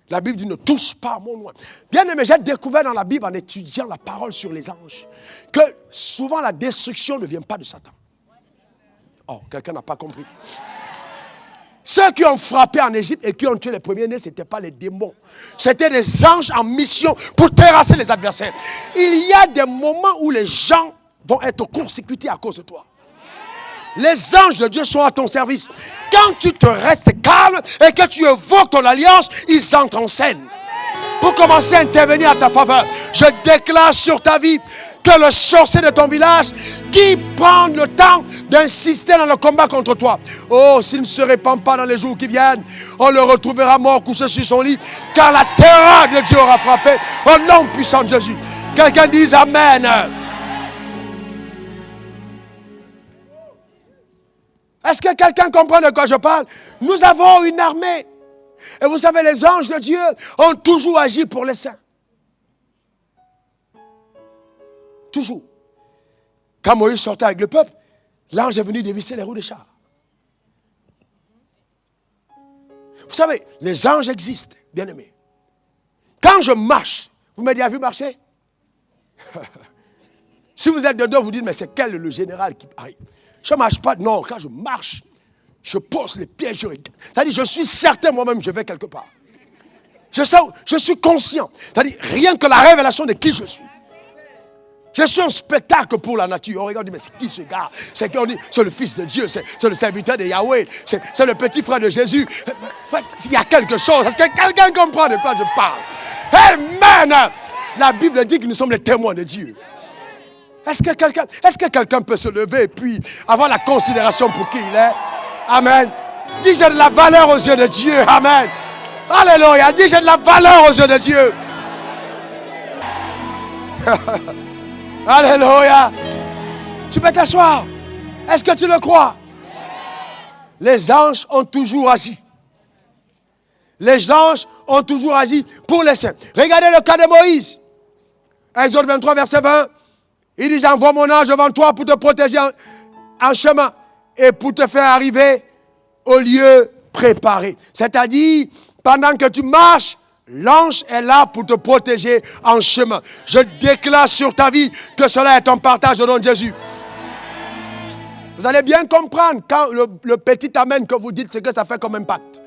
La Bible dit, ne touche pas à mon oint. Bien aimé, j'ai découvert dans la Bible, en étudiant la parole sur les anges, que souvent la destruction ne vient pas de Satan. Oh, quelqu'un n'a pas compris. Ceux qui ont frappé en Égypte et qui ont tué les premiers-nés, ce n'étaient pas les démons. C'était des anges en mission pour terrasser les adversaires. Il y a des moments où les gens vont être court-circuités à cause de toi. Les anges de Dieu sont à ton service. Quand tu te restes calme et que tu évoques ton alliance, ils entrent en scène. Pour commencer à intervenir à ta faveur, je déclare sur ta vie que le sorcier de ton village qui prend le temps d'insister dans le combat contre toi, oh, s'il ne se répand pas dans les jours qui viennent, on le retrouvera mort couché sur son lit, car la terreur de Dieu aura frappé au nom puissant de Jésus. Quelqu'un dise Amen. Est-ce que quelqu'un comprend de quoi je parle? Nous avons une armée. Et vous savez, les anges de Dieu ont toujours agi pour les saints. Toujours. Quand Moïse sortait avec le peuple, l'ange est venu dévisser les roues des chars. Vous savez, les anges existent, bien aimés. Quand je marche, vous m'avez déjà vu marcher? Si vous êtes dedans, vous dites, mais c'est quel le général qui arrive? Je ne marche pas. Non, quand je marche, je pose les pieds, je regarde. C'est-à-dire, je suis certain moi-même que je vais quelque part. Je suis conscient. C'est-à-dire, rien que la révélation de qui je suis. Je suis un spectacle pour la nature. On regarde, mais c'est qui ce gars? C'est le fils de Dieu, c'est le serviteur de Yahweh, c'est le petit frère de Jésus. Il y a quelque chose. Est-ce que quelqu'un comprend de quoi je parle? Amen! La Bible dit que nous sommes les témoins de Dieu. Est-ce que quelqu'un peut se lever et puis avoir la considération pour qui il est? Amen. Dis, j'ai de la valeur aux yeux de Dieu. Amen. Alléluia. Dis, j'ai de la valeur aux yeux de Dieu. Alléluia. Tu peux t'asseoir. Est-ce que tu le crois? Les anges ont toujours agi. Les anges ont toujours agi pour les saints. Regardez le cas de Moïse. Exode 23, verset 20. Il dit, j'envoie mon ange devant toi pour te protéger en chemin et pour te faire arriver au lieu préparé. C'est-à-dire, pendant que tu marches, l'ange est là pour te protéger en chemin. Je déclare sur ta vie que cela est un partage au nom de Jésus. Vous allez bien comprendre quand le petit amen que vous dites, ce que ça fait comme impact.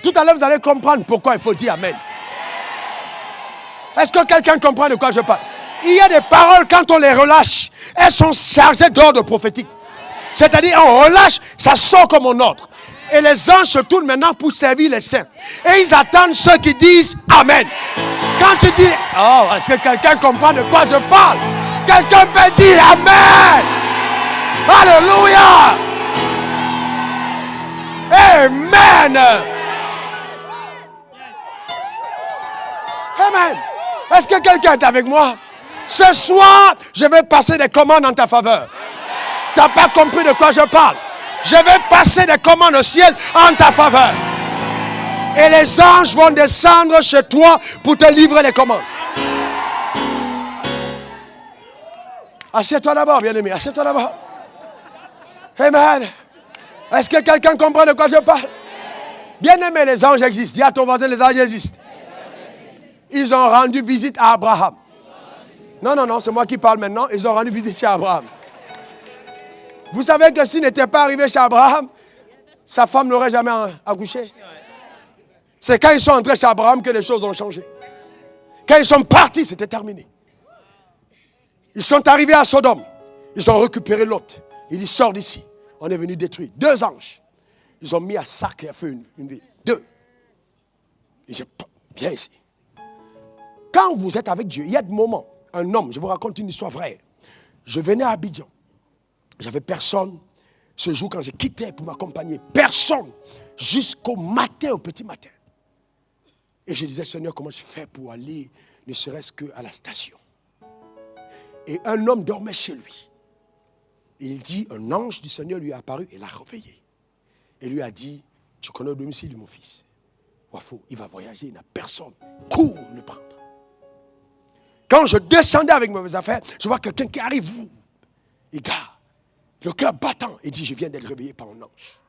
Tout à l'heure, vous allez comprendre pourquoi il faut dire amen. Est-ce que quelqu'un comprend de quoi je parle? Il y a des paroles, quand on les relâche, elles sont chargées d'ordre prophétique. C'est-à-dire, on relâche, ça sort comme un ordre. Et les anges se tournent maintenant pour servir les saints. Et ils attendent ceux qui disent amen. Quand tu dis, oh, est-ce que quelqu'un comprend de quoi je parle? Quelqu'un peut dire amen. Alléluia. Amen. Amen. Est-ce que quelqu'un est avec moi? Ce soir, je vais passer des commandes en ta faveur. Tu n'as pas compris de quoi je parle. Je vais passer des commandes au ciel en ta faveur. Et les anges vont descendre chez toi pour te livrer les commandes. Assieds-toi d'abord, bien-aimé. Assieds-toi d'abord. Amen. Est-ce que quelqu'un comprend de quoi je parle? Bien-aimé, les anges existent. Dis à ton voisin, les anges existent. Ils ont rendu visite à Abraham. Non, c'est moi qui parle maintenant. Ils ont rendu visite chez Abraham. Vous savez que s'il n'était pas arrivé chez Abraham, sa femme n'aurait jamais accouché. C'est quand ils sont entrés chez Abraham que les choses ont changé. Quand ils sont partis, c'était terminé. Ils sont arrivés à Sodome. Ils ont récupéré Lot. Il dit, sors d'ici. On est venu détruire. 2 anges. Ils ont mis à sac et à feu une ville. 2. Ils disent, viens ici. Quand vous êtes avec Dieu, il y a des moments. Un homme, je vous raconte une histoire vraie. Je venais à Abidjan. J'avais personne. Ce jour, quand je quittais pour m'accompagner, personne. Jusqu'au matin, au petit matin. Et je disais, Seigneur, comment je fais pour aller, ne serait-ce qu'à la station. Et un homme dormait chez lui. Il dit, un ange du Seigneur lui est apparu et l'a réveillé. Et lui a dit, tu connais le domicile de mon fils. Wafo, il va voyager, il n'a personne. Cours le prendre. Quand je descendais avec mes affaires, je vois quelqu'un qui arrive. Il garde, le cœur battant. Il dit, je viens d'être réveillé par un ange.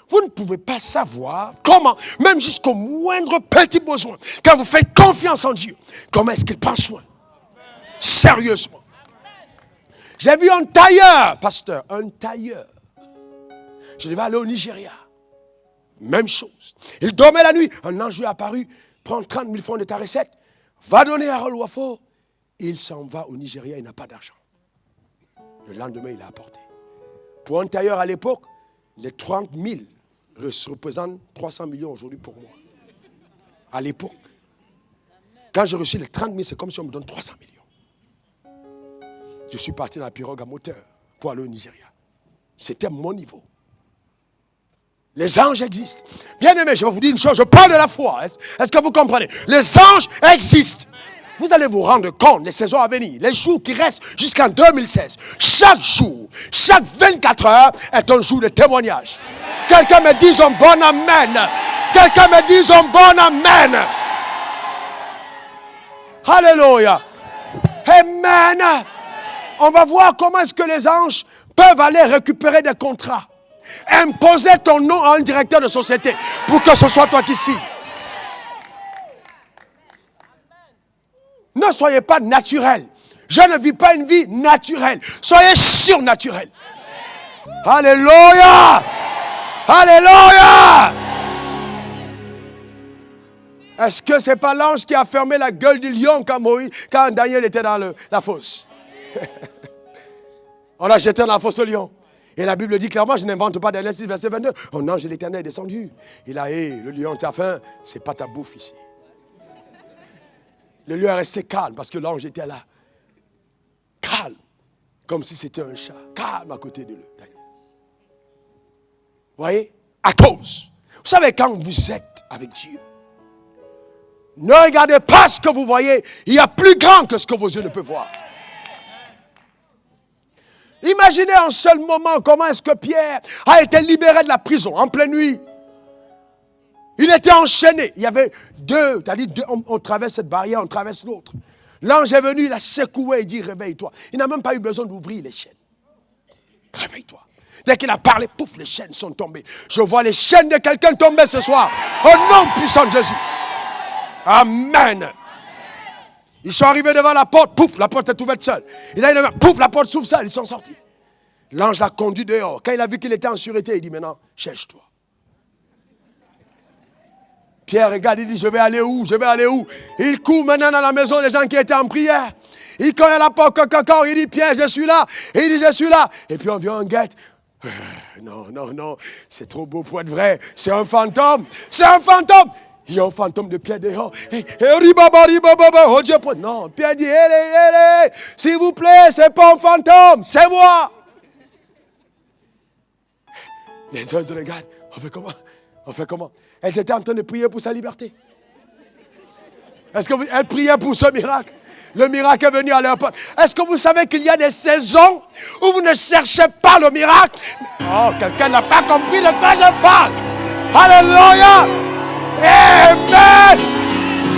Vous ne pouvez pas savoir comment, même jusqu'au moindre petit besoin, quand vous faites confiance en Dieu, comment est-ce qu'il prend soin. Sérieusement. J'ai vu un tailleur, pasteur, un tailleur. Je devais aller au Nigeria. Même chose. Il dormait la nuit. Un ange lui est apparu, prend 30 000 francs de ta recette, va donner à Harold Wafo. Il s'en va au Nigeria, il n'a pas d'argent. Le lendemain, il a apporté. Pour un tailleur à l'époque, les 30 000 représentent 300 millions aujourd'hui pour moi. À l'époque. Quand j'ai reçu les 30 000, c'est comme si on me donne 300 millions. Je suis parti dans la pirogue à moteur pour aller au Nigeria. C'était mon niveau. Les anges existent. Bien aimé, je vais vous dire une chose, je parle de la foi. Est-ce que vous comprenez? Les anges existent. Vous allez vous rendre compte des saisons à venir, les jours qui restent jusqu'en 2016. Chaque jour, chaque 24 heures est un jour de témoignage. Quelqu'un me dit un bon amen. Quelqu'un me dit un bon amen. Alléluia. Amen. On va voir comment est-ce que les anges peuvent aller récupérer des contrats. Imposer ton nom à un directeur de société pour que ce soit toi qui signes. Ne soyez pas naturel. Je ne vis pas une vie naturelle. Soyez surnaturel. Alléluia. Alléluia. Est-ce que ce n'est pas l'ange qui a fermé la gueule du lion quand Daniel était dans la fosse? On l'a jeté dans la fosse au lion. Et la Bible dit clairement, je n'invente pas Daniel 6, verset 22. Un ange de l'Éternel est descendu. Il a dit, le lion, tu as faim, ce n'est pas ta bouffe ici. Le lion est resté calme parce que l'ange était là. Calme. Comme si c'était un chat. Calme à côté de lui. Vous voyez? À cause. Vous savez, quand vous êtes avec Dieu, ne regardez pas ce que vous voyez. Il y a plus grand que ce que vos yeux ne peuvent voir. Imaginez un seul moment comment est-ce que Pierre a été libéré de la prison en pleine nuit. Il Il était enchaîné. Il y avait deux, c'est-à-dire on traverse cette barrière, on traverse l'autre. L'ange est venu, il a secoué et dit, réveille-toi. Il n'a même pas eu besoin d'ouvrir les chaînes. Réveille-toi. Dès qu'il a parlé, pouf, les chaînes sont tombées. Je vois les chaînes de quelqu'un tomber ce soir. Au nom puissant de Jésus. Amen. Ils sont arrivés devant la porte, pouf, la porte est ouverte seule. Il a dit, pouf, la porte s'ouvre seule, ils sont sortis. L'ange l'a conduit dehors. Quand il a vu qu'il était en sûreté, il dit, maintenant, cherche-toi. Pierre regarde, il dit, je vais aller où? Je vais aller où? Il court maintenant dans la maison des gens qui étaient en prière. Il cogne à la porte, il dit, Pierre, je suis là. Et il dit, je suis là. Et puis on vient, on guette. Non, c'est trop beau pour être vrai. C'est un fantôme. C'est un fantôme. Il y a un fantôme de Pierre dehors. Oh Dieu, non, Pierre dit, hé, s'il vous plaît, c'est pas un fantôme, c'est moi. Les autres regardent, on fait comment? Elles étaient en train de prier pour sa liberté. Est-ce qu'elles priaient pour ce miracle? Le miracle est venu à leur porte. Est-ce que vous savez qu'il y a des saisons où vous ne cherchez pas le miracle? Oh, quelqu'un n'a pas compris de quoi je parle. Alléluia. Amen.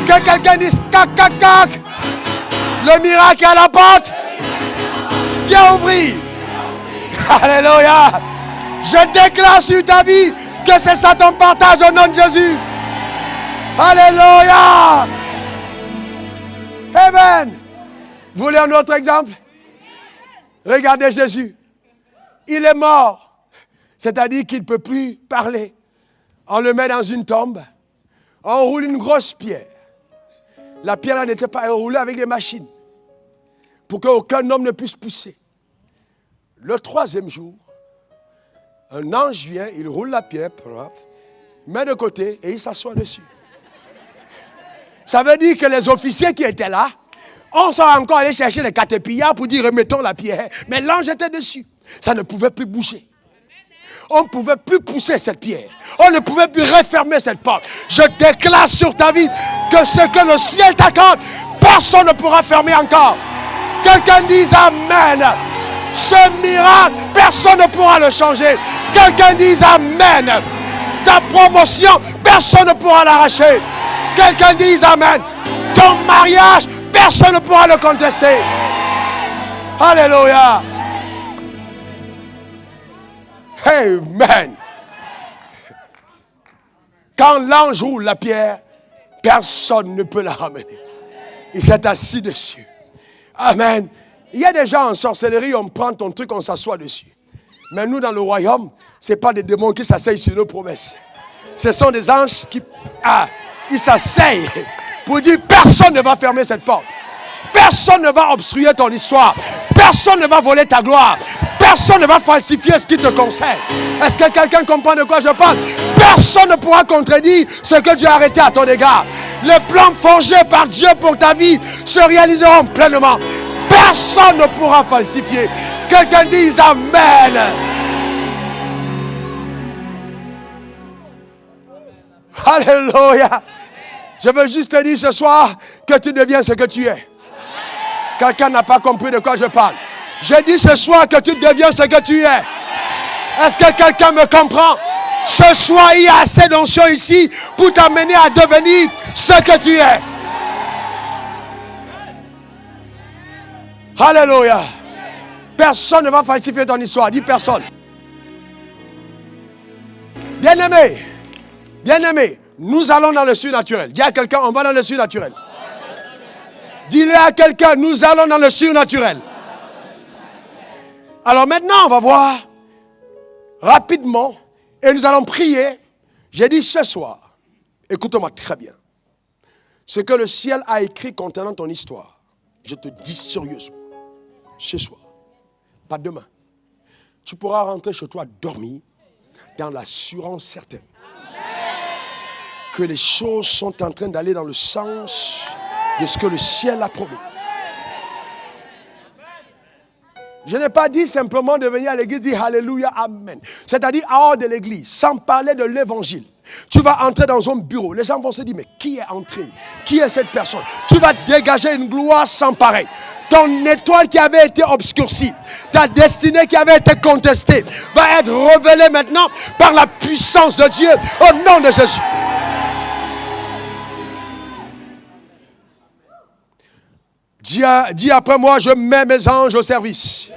Que quelqu'un dise cac, cac, cac. Le miracle est à la porte. Viens ouvrir. Alléluia. Je déclare sur ta vie que c'est ça ton partage au nom de Jésus. Alléluia. Amen. Vous voulez un autre exemple? Regardez Jésus. Il est mort. C'est-à-dire qu'il ne peut plus parler. On le met dans une tombe. On roule une grosse pierre. La pierre n'était pas roulée avec des machines. Pour qu'aucun homme ne puisse pousser. Le troisième jour, un ange vient, il roule la pierre, met de côté et il s'assoit dessus. Ça veut dire que les officiers qui étaient là, on sont encore allés chercher les catépillards pour dire remettons la pierre. Mais l'ange était dessus. Ça ne pouvait plus bouger. On ne pouvait plus pousser cette pierre. On ne pouvait plus refermer cette porte. Je déclare sur ta vie que ce que le ciel t'accorde, personne ne pourra fermer encore. Quelqu'un dise Amen. Ce miracle, personne ne pourra le changer. Quelqu'un dise Amen. Ta promotion, personne ne pourra l'arracher. Quelqu'un dise Amen. Ton mariage, personne ne pourra le contester. Alléluia. Amen. Quand l'ange roule la pierre, personne ne peut la ramener. Il s'est assis dessus. Amen. Il y a des gens en sorcellerie, on prend ton truc, on s'assoit dessus. Mais nous, dans le royaume, ce n'est pas des démons qui s'asseyent sur nos promesses. Ce sont des anges qui... ils s'asseyent pour dire personne ne va fermer cette porte. Personne ne va obstruer ton histoire. Personne ne va voler ta gloire. Personne ne va falsifier ce qui te concerne. Est-ce que quelqu'un comprend de quoi je parle? Personne ne pourra contredire ce que Dieu a arrêté à ton égard. Les plans forgés par Dieu pour ta vie se réaliseront pleinement. Personne ne pourra falsifier. Quelqu'un dise Amen. Alléluia. Je veux juste te dire ce soir que tu deviens ce que tu es. Quelqu'un n'a pas compris de quoi je parle. Je dis ce soir que tu deviens ce que tu es. Est-ce que quelqu'un me comprend? Ce soir, il y a assez d'onction ici pour t'amener à devenir ce que tu es. Alléluia. Personne ne va falsifier ton histoire. Dis personne. Bien-aimé, nous allons dans le surnaturel. Dis à quelqu'un, on va dans le surnaturel. Dis-le à quelqu'un, nous allons dans le surnaturel. Alors maintenant, on va voir rapidement et nous allons prier. J'ai dit ce soir, écoute-moi très bien, ce que le ciel a écrit concernant ton histoire, je te dis sérieusement, ce soir, pas demain, tu pourras rentrer chez toi dormir dans l'assurance certaine que les choses sont en train d'aller dans le sens de ce que le ciel a promis. Je n'ai pas dit simplement de venir à l'église, dire Alléluia, Amen. C'est-à-dire hors de l'église, sans parler de l'évangile. Tu vas entrer dans un bureau. Les gens vont se dire, mais qui est entré? Qui est cette personne? Tu vas dégager une gloire sans pareil. Ton étoile qui avait été obscurcie, ta destinée qui avait été contestée, va être révélée maintenant par la puissance de Dieu au nom de Jésus. Dis après moi, je mets mes anges au service.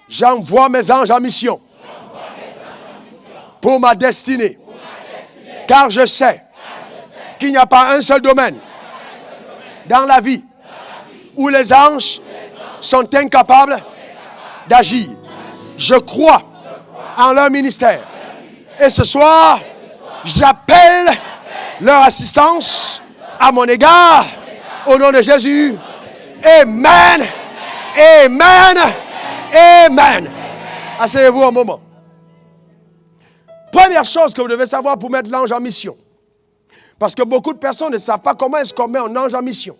J'envoie mes anges en mission. Pour ma destinée. Car je sais qu'il n'y a pas un seul domaine dans la vie où les anges sont incapables d'agir. Je crois en leur ministère. Et ce soir, j'appelle leur assistance à mon égard. Au nom de Jésus. Amen. Amen. Amen. Asseyez-vous un moment. Première chose que vous devez savoir pour mettre l'ange en mission. Parce que beaucoup de personnes ne savent pas comment est-ce qu'on met un ange en mission.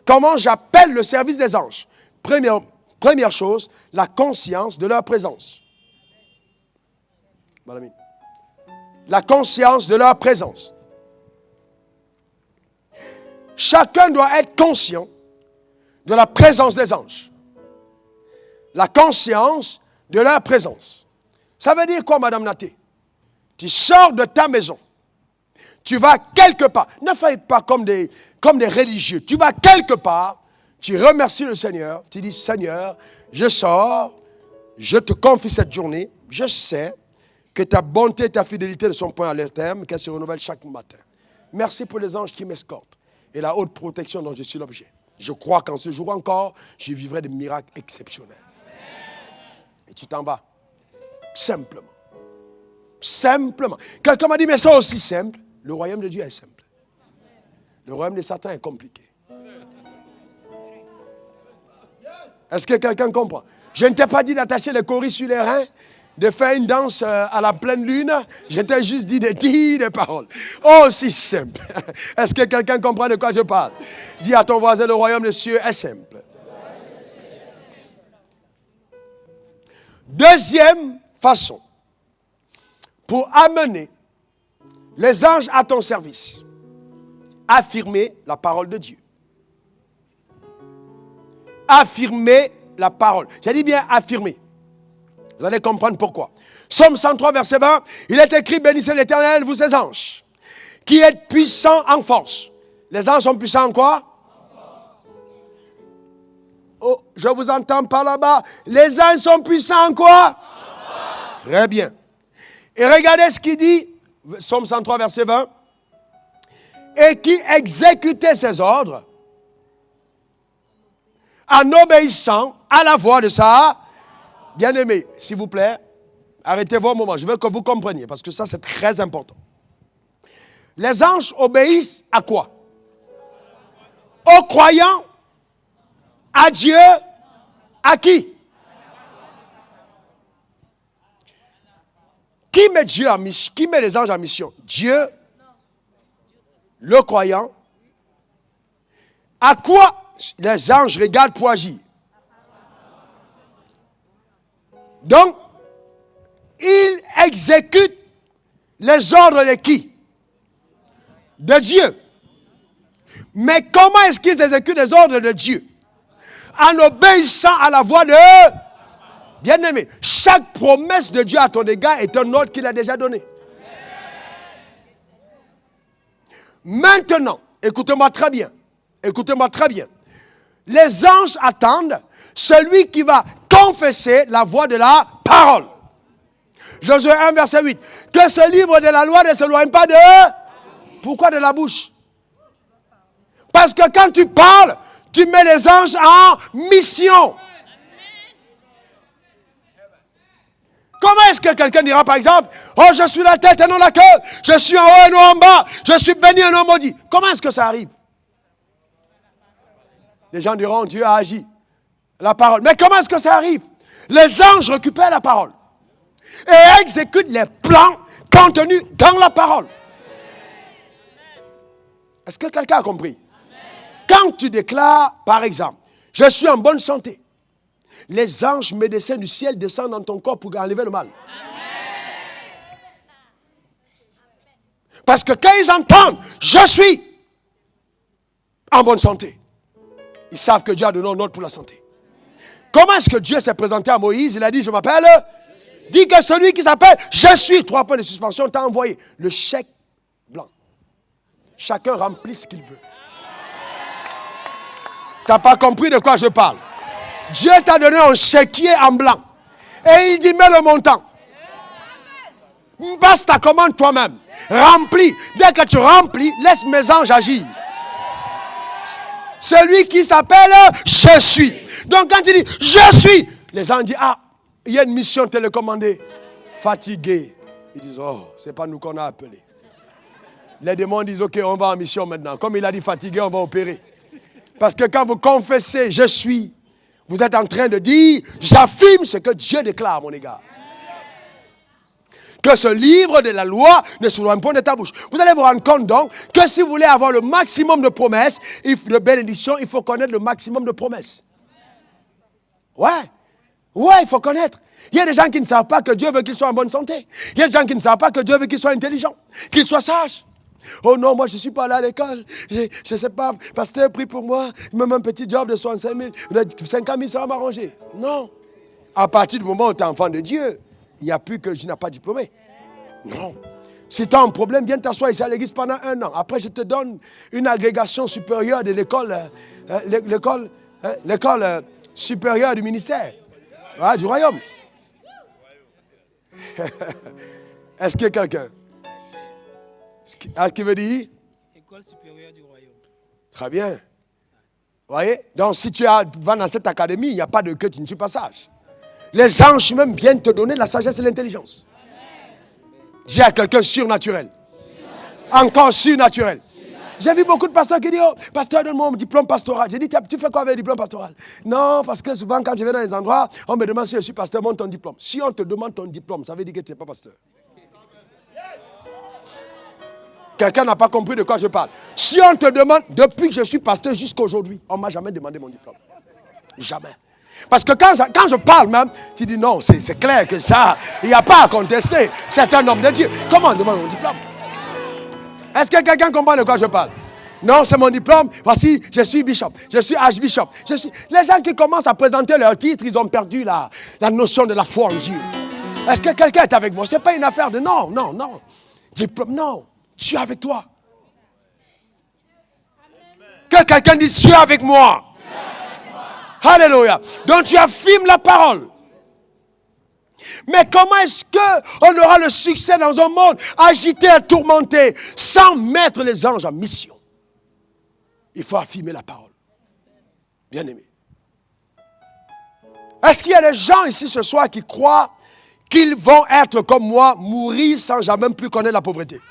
Comment j'appelle le service des anges. Première chose, la conscience de leur présence. Madame, la conscience de leur présence. Chacun doit être conscient de la présence des anges. La conscience de leur présence. Ça veut dire quoi, Madame Naté? Tu sors de ta maison. Tu vas quelque part. Ne fais pas comme des religieux. Tu vas quelque part. Tu remercies le Seigneur. Tu dis, Seigneur, je sors. Je te confie cette journée. Je sais que ta bonté et ta fidélité ne sont point à leur terme, qu'elles se renouvellent chaque matin. Merci pour les anges qui m'escortent et la haute protection dont je suis l'objet. Je crois qu'en ce jour encore, je vivrai des miracles exceptionnels. Et tu t'en vas. Simplement. Simplement. Quelqu'un m'a dit, mais c'est aussi simple. Le royaume de Dieu est simple. Le royaume de Satan est compliqué. Est-ce que quelqu'un comprend? Je ne t'ai pas dit d'attacher les coris sur les reins, de faire une danse à la pleine lune. Je t'ai juste dit de dire des paroles. Oh, si simple. Est-ce que quelqu'un comprend de quoi je parle? Dis à ton voisin, le royaume des cieux est simple. Deuxième façon, pour amener les anges à ton service, affirmer la parole de Dieu. Affirmer la parole. J'ai dit bien affirmer. Vous allez comprendre pourquoi. Psaume 103, verset 20, il est écrit, bénissez l'Éternel, vous ses anges, qui êtes puissants en force. Les anges sont puissants en quoi? Oh, je vous entends par là-bas. Les anges sont puissants en quoi? Très bien. Et regardez ce qu'il dit, Psaume 103, verset 20, et qui exécutait ses ordres en obéissant à la voix de sa bien-aimée. S'il vous plaît, arrêtez-vous un moment. Je veux que vous compreniez, parce que ça, c'est très important. Les anges obéissent à quoi? Aux croyants, à Dieu, à qui? Qui met Dieu en mission? Qui met les anges en mission? Dieu, le croyant. À quoi les anges regardent pour agir? Donc, ils exécutent les ordres de qui? De Dieu. Mais comment est-ce qu'ils exécutent les ordres de Dieu? En obéissant à la voix de bien-aimé. Chaque promesse de Dieu à ton égard est un ordre qu'il a déjà donné. Maintenant, écoutez-moi très bien. Écoutez-moi très bien. Les anges attendent celui qui va confesser la voix de la parole. Josué 1, verset 8. Que ce livre de la loi ne s'éloigne pas de eux. Pourquoi de la bouche? Parce que quand tu parles, tu mets les anges en mission. Comment est-ce que quelqu'un dira par exemple, oh je suis la tête et non la queue, je suis en haut et non en bas, je suis béni et non maudit. Comment est-ce que ça arrive? Les gens diront, Dieu a agi. La parole. Mais comment est-ce que ça arrive? Les anges récupèrent la parole et exécutent les plans contenus dans la parole. Est-ce que quelqu'un a compris? Quand tu déclares, par exemple, je suis en bonne santé, les anges médecins du ciel descendent dans ton corps pour enlever le mal. Parce que quand ils entendent, je suis en bonne santé, ils savent que Dieu a donné un ordre pour la santé. Comment est-ce que Dieu s'est présenté à Moïse? Il a dit, je m'appelle. Dis que celui qui s'appelle, je suis. 3 points de suspension, t'a envoyé le chèque blanc. Chacun remplit ce qu'il veut. Tu n'as pas compris de quoi je parle. Dieu t'a donné un chéquier en blanc. Et il dit, mets le montant. Passe ta commande toi-même. Remplis. Dès que tu remplis, laisse mes anges agir. Celui qui s'appelle Je suis. Donc quand il dit Je suis, les gens disent, ah, il y a une mission télécommandée. Fatigué. Ils disent, oh, c'est pas nous qu'on a appelé. Les démons disent, ok, on va en mission maintenant. Comme il a dit fatigué, on va opérer. Parce que quand vous confessez Je suis, vous êtes en train de dire, j'affirme ce que Dieu déclare à mon égard. Que ce livre de la loi ne s'éloigne pas de ta bouche. Vous allez vous rendre compte donc que si vous voulez avoir le maximum de promesses, de bénédictions, il faut connaître le maximum de promesses. Ouais, il faut connaître. Il y a des gens qui ne savent pas que Dieu veut qu'ils soient en bonne santé. Il y a des gens qui ne savent pas que Dieu veut qu'ils soient intelligents, qu'ils soient sages. Oh non, moi je ne suis pas allé à l'école. Je ne sais pas, pasteur, prie pour moi. Même un petit job de 65 000, 50 000, ça va m'arranger. Non. À partir du moment où tu es enfant de Dieu, il n'y a plus que je n'ai pas diplômé. Non. Si tu as un problème, viens t'asseoir ici à l'église pendant 1 an. Après, je te donne une agrégation supérieure de l'école supérieure du ministère, du royaume. Est-ce que quelqu'un qui veut dire école supérieure du royaume. Très bien. Vous voyez? Donc, si tu vas dans cette académie, il n'y a pas de que tu ne suis pas sage. Les anges même viennent te donner la sagesse et l'intelligence. J'ai à quelqu'un surnaturel. Encore surnaturel. J'ai vu beaucoup de pasteurs qui disent, oh, pasteur, donne-moi mon diplôme pastoral. J'ai dit, tu fais quoi avec le diplôme pastoral? Non, parce que souvent, quand je vais dans les endroits, on me demande si je suis pasteur, montre ton diplôme. Si on te demande ton diplôme, ça veut dire que tu n'es pas pasteur. Quelqu'un n'a pas compris de quoi je parle. Si on te demande, depuis que je suis pasteur jusqu'à aujourd'hui, on ne m'a jamais demandé mon diplôme. Jamais. Parce que quand je parle même, tu dis non, c'est clair que ça, il n'y a pas à contester. C'est un homme de Dieu. Comment on demande mon diplôme? Est-ce que quelqu'un comprend de quoi je parle? Non, c'est mon diplôme. Voici, je suis bishop. Je suis archbishop. Les gens qui commencent à présenter leur titre, ils ont perdu la notion de la foi en Dieu. Est-ce que quelqu'un est avec moi? Ce n'est pas une affaire de non. Diplôme, non. Je suis avec toi. Que quelqu'un dise, je suis avec moi. Alléluia. Donc tu affirmes la parole. Mais comment est-ce qu'on aura le succès dans un monde agité et tourmenté sans mettre les anges en mission? Il faut affirmer la parole. Bien aimé. Est-ce qu'il y a des gens ici ce soir qui croient qu'ils vont être comme moi, mourir sans jamais plus connaître la pauvreté?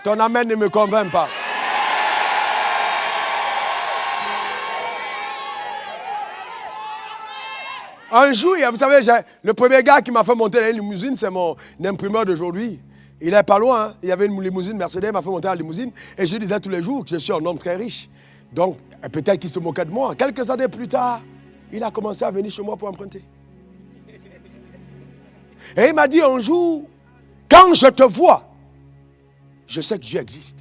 Ton amen ne me convainc pas. Un jour, vous savez, le premier gars qui m'a fait monter la limousine, c'est mon imprimeur d'aujourd'hui. Il n'est pas loin. Hein. Il y avait une limousine Mercedes, il m'a fait monter la limousine. Et je disais tous les jours que je suis un homme très riche. Donc, peut-être qu'il se moquait de moi. Quelques années plus tard, il a commencé à venir chez moi pour emprunter. Et il m'a dit un jour, quand je te vois, je sais que Dieu existe.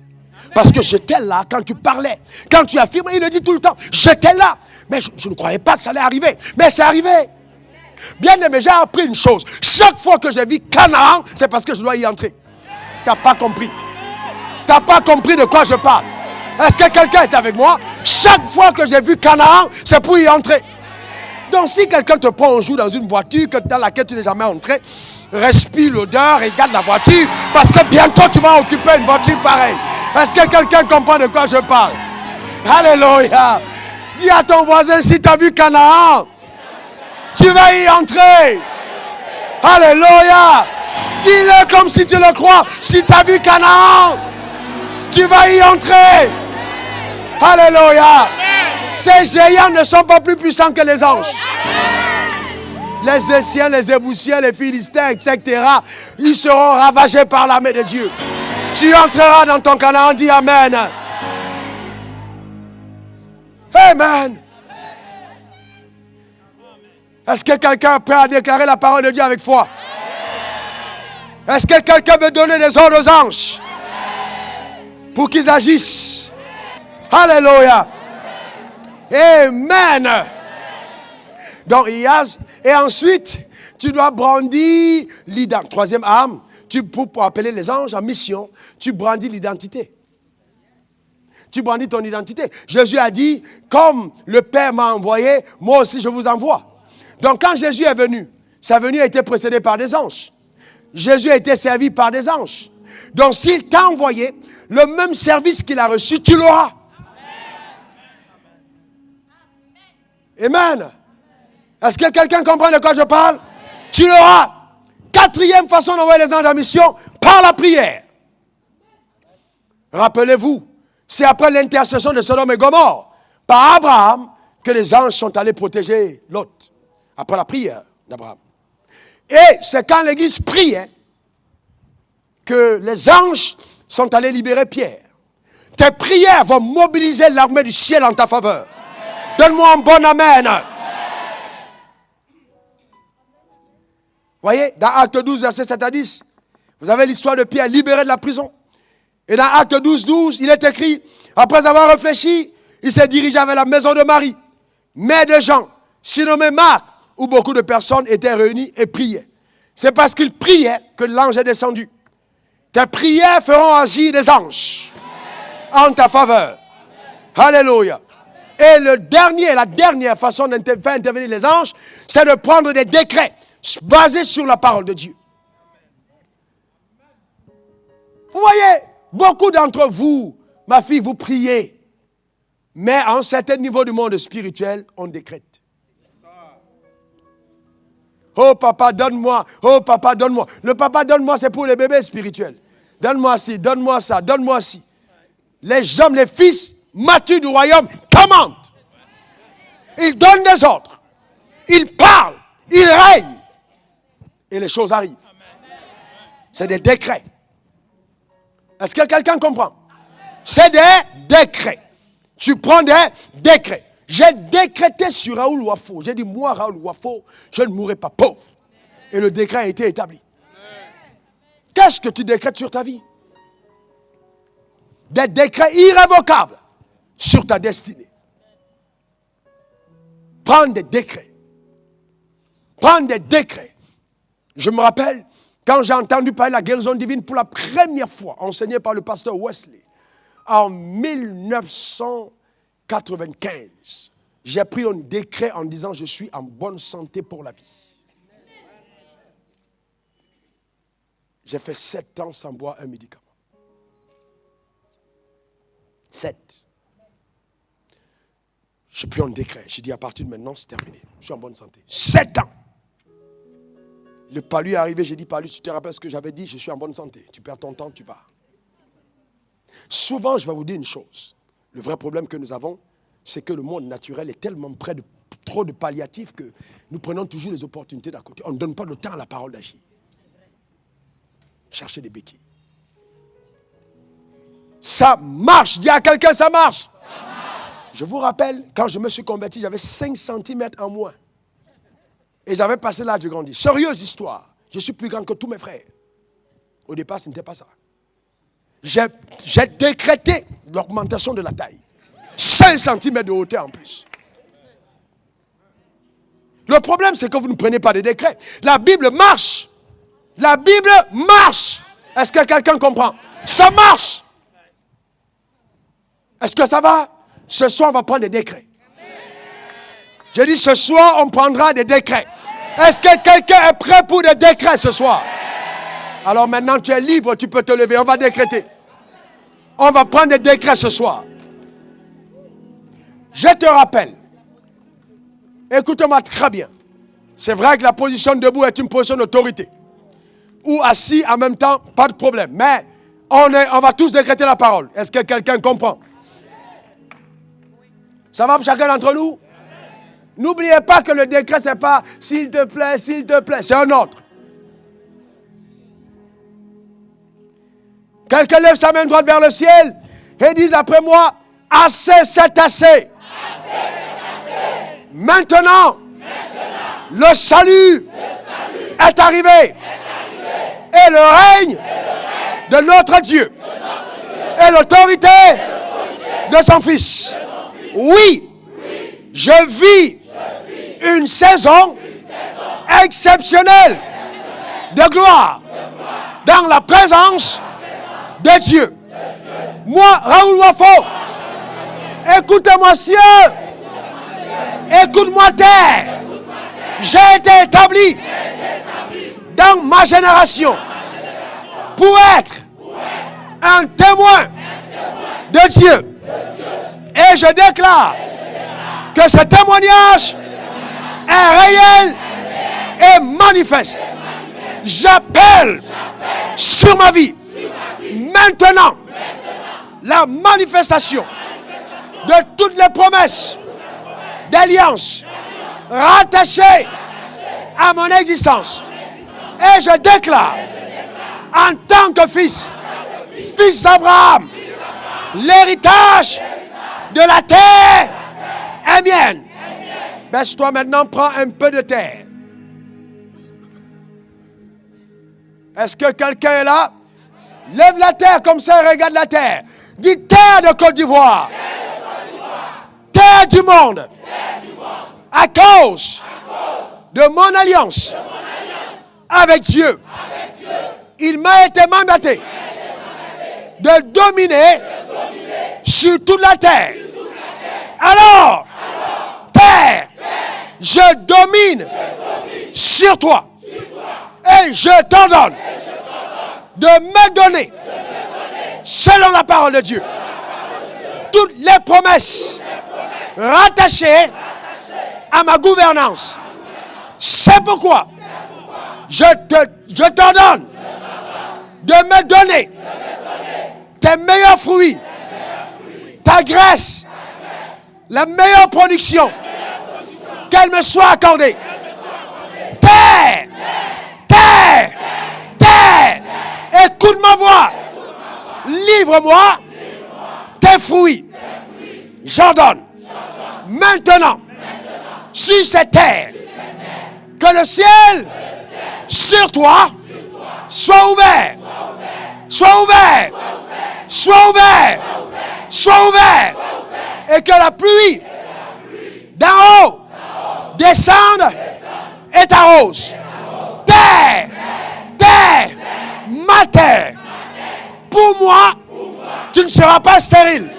Parce que j'étais là quand tu parlais. Quand tu affirmais, il le dit tout le temps. J'étais là. Mais je ne croyais pas que ça allait arriver. Mais c'est arrivé. Bien aimé, j'ai appris une chose. Chaque fois que j'ai vu Canaan, c'est parce que je dois y entrer. Tu n'as pas compris. Tu n'as pas compris de quoi je parle. Est-ce que quelqu'un est avec moi? Chaque fois que j'ai vu Canaan, c'est pour y entrer. Donc si quelqu'un te prend un jour dans une voiture dans laquelle tu n'es jamais entré, respire l'odeur et garde la voiture, parce que bientôt tu vas occuper une voiture pareille. Est-ce que quelqu'un comprend de quoi je parle? Alléluia. Dis à ton voisin, si tu as vu Canaan, tu vas y entrer. Alléluia. Dis-le comme si tu le crois. Si tu as vu Canaan, tu vas y entrer. Alléluia. Ces géants ne sont pas plus puissants que les anges. Les Essiens, les Éboussiens, les Philistins, etc. Ils seront ravagés par la main de Dieu. Tu entreras dans ton Canaan, dis Amen. Amen. Est-ce que quelqu'un est prêt à déclarer la parole de Dieu avec foi? Est-ce que quelqu'un veut donner des ordres aux anges pour qu'ils agissent? Alléluia. Amen. Donc, et ensuite, tu dois brandir l'ident. Troisième arme, pour appeler les anges en mission, tu brandis l'identité. Tu brandis ton identité. Jésus a dit, comme le Père m'a envoyé, moi aussi je vous envoie. Donc quand Jésus est venu, sa venue a été précédée par des anges. Jésus a été servi par des anges. Donc s'il t'a envoyé, le même service qu'il a reçu, tu l'auras. Amen. Est-ce que quelqu'un comprend de quoi je parle? Tu l'auras. Quatrième façon d'envoyer les anges en mission, par la prière. Rappelez-vous, c'est après l'intercession de Sodome et Gomorrhe, par Abraham, que les anges sont allés protéger Lot. Après la prière d'Abraham. Et c'est quand l'Église priait que les anges sont allés libérer Pierre. Tes prières vont mobiliser l'armée du ciel en ta faveur. Donne-moi un bon amen. Voyez, dans Acte 12, verset 7 à 10, vous avez l'histoire de Pierre libéré de la prison. Et dans Acte 12, 12, il est écrit, après avoir réfléchi, il s'est dirigé vers la maison de Marie, mère de Jean, surnommé Marc, où beaucoup de personnes étaient réunies et priaient. C'est parce qu'il priait que l'ange est descendu. Tes prières feront agir des anges en ta faveur. Alléluia. Et la dernière façon de faire intervenir les anges, c'est de prendre des décrets basés sur la parole de Dieu. Vous voyez, beaucoup d'entre vous, ma fille, vous priez. Mais à un certain niveau du monde spirituel, on décrète. Oh papa, donne-moi. Oh papa, donne-moi. Le papa, donne-moi, c'est pour les bébés spirituels. Donne-moi ci, donne-moi ça, donne-moi ci. Les hommes, les fils matures du royaume commandent. Ils donnent des ordres. Ils parlent. Ils règnent. Et les choses arrivent. C'est des décrets. Est-ce que quelqu'un comprend? C'est des décrets. Tu prends des décrets. J'ai décrété sur Raoul Wafo. J'ai dit, moi, Raoul Wafo, je ne mourrai pas pauvre. Et le décret a été établi. Qu'est-ce que tu décrètes sur ta vie? Des décrets irrévocables sur ta destinée. Prends des décrets. Prends des décrets. Je me rappelle, quand j'ai entendu parler de la guérison divine pour la première fois, enseigné par le pasteur Wesley, en 1995, j'ai pris un décret en disant « Je suis en bonne santé pour la vie ». J'ai fait 7 ans sans boire un médicament. 7. J'ai pris un décret. J'ai dit à partir de maintenant, c'est terminé. Je suis en bonne santé. 7 ans. Le palu est arrivé, j'ai dit, palu, tu te rappelles ce que j'avais dit, je suis en bonne santé. Tu perds ton temps, tu pars. Souvent, je vais vous dire une chose. Le vrai problème que nous avons, c'est que le monde naturel est tellement près de trop de palliatifs que nous prenons toujours les opportunités d'à côté. On ne donne pas le temps à la parole d'agir. Cherchez des béquilles. Ça marche. Dis à quelqu'un, ça marche. Ça marche. Je vous rappelle, quand je me suis converti, j'avais 5 cm en moins. Et j'avais passé l'âge de grandir. Sérieuse histoire. Je suis plus grand que tous mes frères. Au départ, ce n'était pas ça. J'ai décrété l'augmentation de la taille. 5 cm de hauteur en plus. Le problème, c'est que vous ne prenez pas de décrets. La Bible marche. La Bible marche. Est-ce que quelqu'un comprend? Ça marche. Est-ce que ça va? Ce soir, on va prendre des décrets. J'ai dit, ce soir, on prendra des décrets. Est-ce que quelqu'un est prêt pour des décrets ce soir? Alors maintenant, tu es libre, tu peux te lever. On va décréter. On va prendre des décrets ce soir. Je te rappelle. Écoute-moi très bien. C'est vrai que la position debout est une position d'autorité. Ou assis en même temps, pas de problème. Mais on va tous décréter la parole. Est-ce que quelqu'un comprend? Ça va pour chacun d'entre nous? N'oubliez pas que le décret, ce n'est pas « s'il te plaît, s'il te plaît ». C'est un autre. Quelqu'un lève sa main droite vers le ciel et dit après moi « Assez, c'est assez ». Maintenant, le salut est arrivé. Et le règne de notre Dieu. Et l'autorité de son Fils. Oui, je vis une saison exceptionnelle de gloire dans la présence de Dieu. Moi, Raoul Wafo, écoutez-moi cieux, écoute-moi terre. J'ai été établi dans ma génération pour être un témoin de Dieu. Et je déclare que ce témoignage est réel et manifeste. J'appelle sur ma vie maintenant la manifestation de toutes les promesses d'alliance rattachées à mon existence. Et je déclare en tant que fils d'Abraham, l'héritage de la terre est mienne. Baisse-toi maintenant, prends un peu de terre. Est-ce que quelqu'un est là? Lève la terre comme ça et regarde la terre. Dis terre de Côte d'Ivoire. Terre du monde. À cause de mon alliance avec Dieu, il m'a été mandaté de dominer sur toute la terre. Alors, terre, je domine sur toi. Et je t'ordonne de me donner, selon la parole de Dieu, toutes les promesses rattachées à ma gouvernance. C'est pourquoi je t'ordonne de me donner tes meilleurs fruits, ta graisse, la meilleure production, qu'elle me soit accordée. Terre, terre, terre, écoute ma voix, livre-moi tes fruits. J'ordonne maintenant sur cette terre que le ciel sur toi soit ouvert, soit ouvert, soit ouvert, soit ouvert, et que la pluie d'en haut descende et t'arrose. Terre, terre, ma terre, pour moi, tu ne seras pas stérile.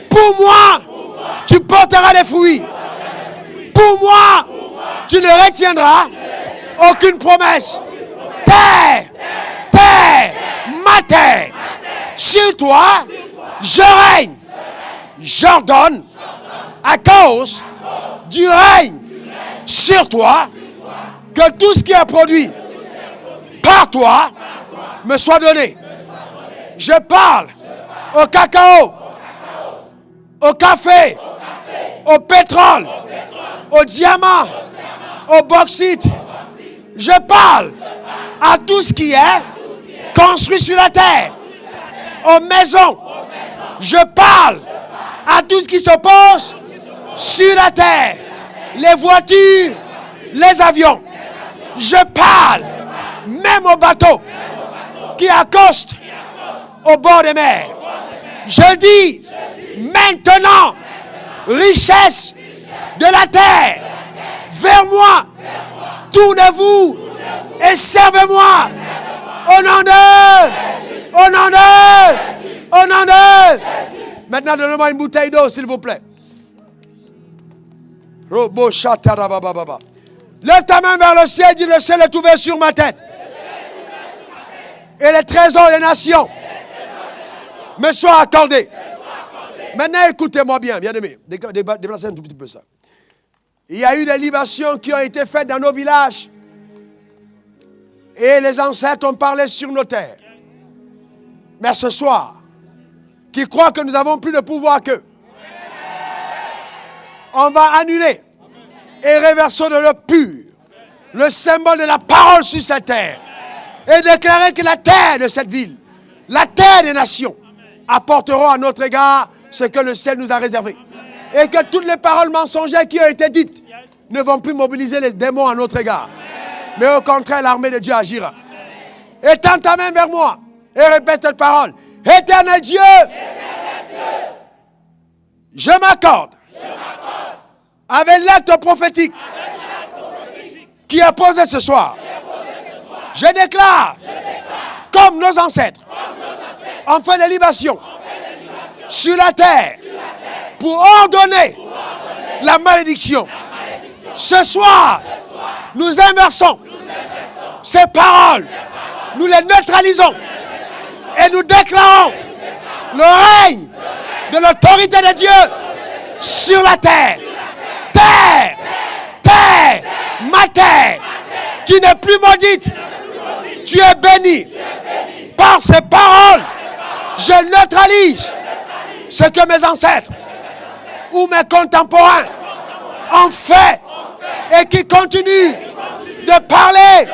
Pour moi, tu porteras des fruits. Pour moi, tu ne retiendras aucune promesse. Terre, terre, ma terre, sur toi, je règne. J'ordonne, à cause du règne sur toi, que tout ce qui est produit par toi me soit donné. Je parle au cacao, au café, au pétrole, au diamant, au bauxite. Je parle à tout ce qui est construit sur la terre, aux maisons. Je parle à tout ce qui se pose sur la terre, les voitures, les avions. Je parle même aux bateaux qui accostent au bord des mers. Je dis maintenant, richesse de la terre, vers moi, tournez-vous et servez-moi. Au nom de, au nom de, au nom de. Maintenant, donnez-moi une bouteille d'eau, s'il vous plaît. Lève ta main vers le ciel, dis le ciel est ouvert sur ma tête. Et les trésors des nations me soient accordés. Maintenant, écoutez-moi bien, bien-aimés. Déplacez un tout petit peu ça. Il y a eu des libations qui ont été faites dans nos villages. Et les ancêtres ont parlé sur nos terres. Mais ce soir, qui croient que nous avons plus de pouvoir qu'eux, on va annuler et réverser de l'eau pure le symbole de la parole sur cette terre et déclarer que la terre de cette ville, la terre des nations, apporteront à notre égard ce que le ciel nous a réservé. Et que toutes les paroles mensongères qui ont été dites ne vont plus mobiliser les démons à notre égard. Mais au contraire, l'armée de Dieu agira. Étends ta main vers moi et répète cette parole. Éternel Dieu, je m'accorde avec l'acte prophétique qui est posé ce soir. Je déclare comme nos ancêtres, ont fait des libations sur la terre pour ordonner la malédiction. Ce soir, nous inversons ces paroles, nous les neutralisons et nous déclarons le règne de l'autorité de Dieu sur la terre. Terre, terre, ma terre, qui n'est plus maudite, tu es béni. Par ces paroles, je neutralise ce que mes ancêtres ou mes contemporains ont fait et qui continuent de parler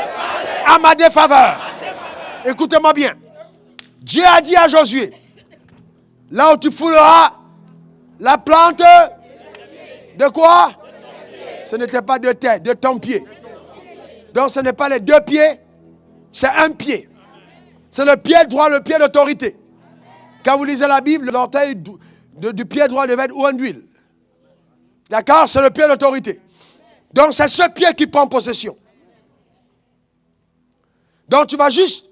à ma défaveur. Écoutez-moi bien. Dieu a dit à Josué, là où tu fouleras la plante de quoi? Ce n'était pas de terre, de ton pied. Donc ce n'est pas les deux pieds, c'est un pied. C'est le pied droit, le pied d'autorité. Quand vous lisez la Bible, l'orteil du pied droit devait être oint d'huile. D'accord? C'est le pied d'autorité. Donc c'est ce pied qui prend possession. Donc tu vas juste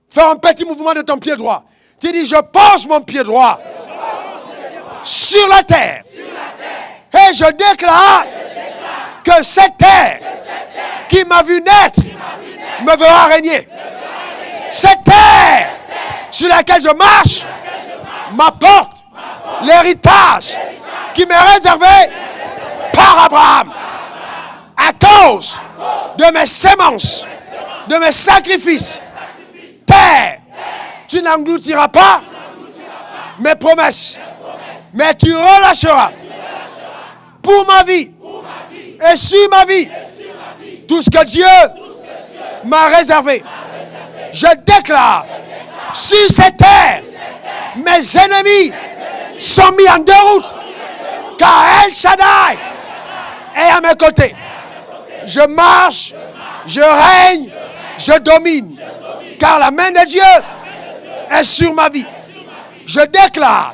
faire un petit mouvement de ton pied droit. Tu dis, je pose mon pied droit sur la terre. Et je déclare que cette terre qui m'a vu naître me verra régner. Cette terre sur laquelle je marche m'apporte l'héritage qui m'est réservé par Abraham. À cause de mes semences, de mes sacrifices, terre, tu n'engloutiras pas mes promesses, mais tu relâcheras pour ma vie et sur ma vie tout ce que Dieu m'a réservé. Je déclare sur cette terre, mes ennemis sont mis en déroute, car El Shaddai est à mes côtés. Je marche, je règne, je domine, car la main de Dieu est sur ma vie. Je déclare,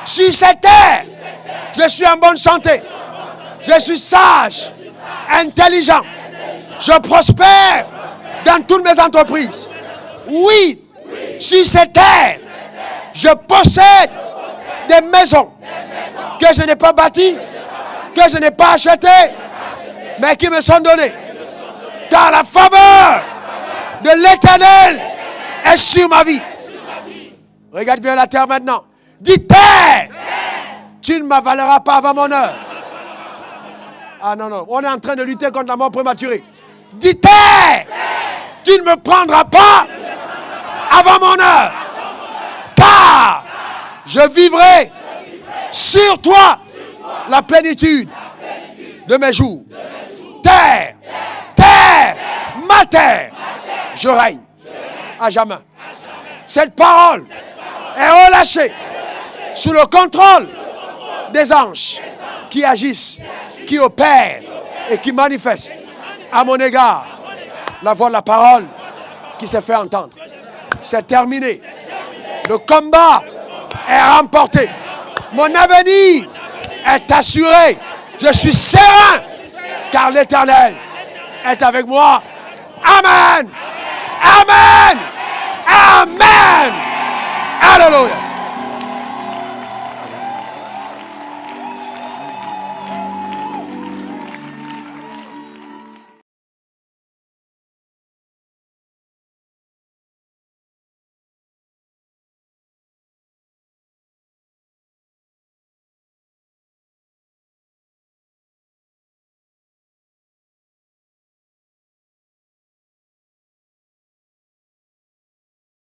sur cette terre, je suis en bonne santé, je suis sage, intelligent, je prospère dans toutes mes entreprises. Oui, sur cette terre, je possède des maisons que je n'ai pas bâties, que je n'ai pas achetées, mais qui me sont données. Car la faveur de l'Éternel est sur ma vie. Regarde bien la terre maintenant. Dis terre, tu ne m'avaleras pas avant mon heure. Ah non, non, on est en train de lutter contre la mort prématurée. Dis terre, tu ne me prendras pas avant mon heure. Car je vivrai sur toi la plénitude de mes jours. Terre, terre, ma terre, je règne à jamais. Cette parole est relâchée sous le contrôle des anges qui agissent, qui opèrent et qui manifestent à mon égard la voix de la parole qui s'est fait entendre. C'est terminé. Le combat est remporté. Mon avenir est assuré. Je suis serein car l'Éternel est avec moi. Amen. Amen. Amen. Alléluia.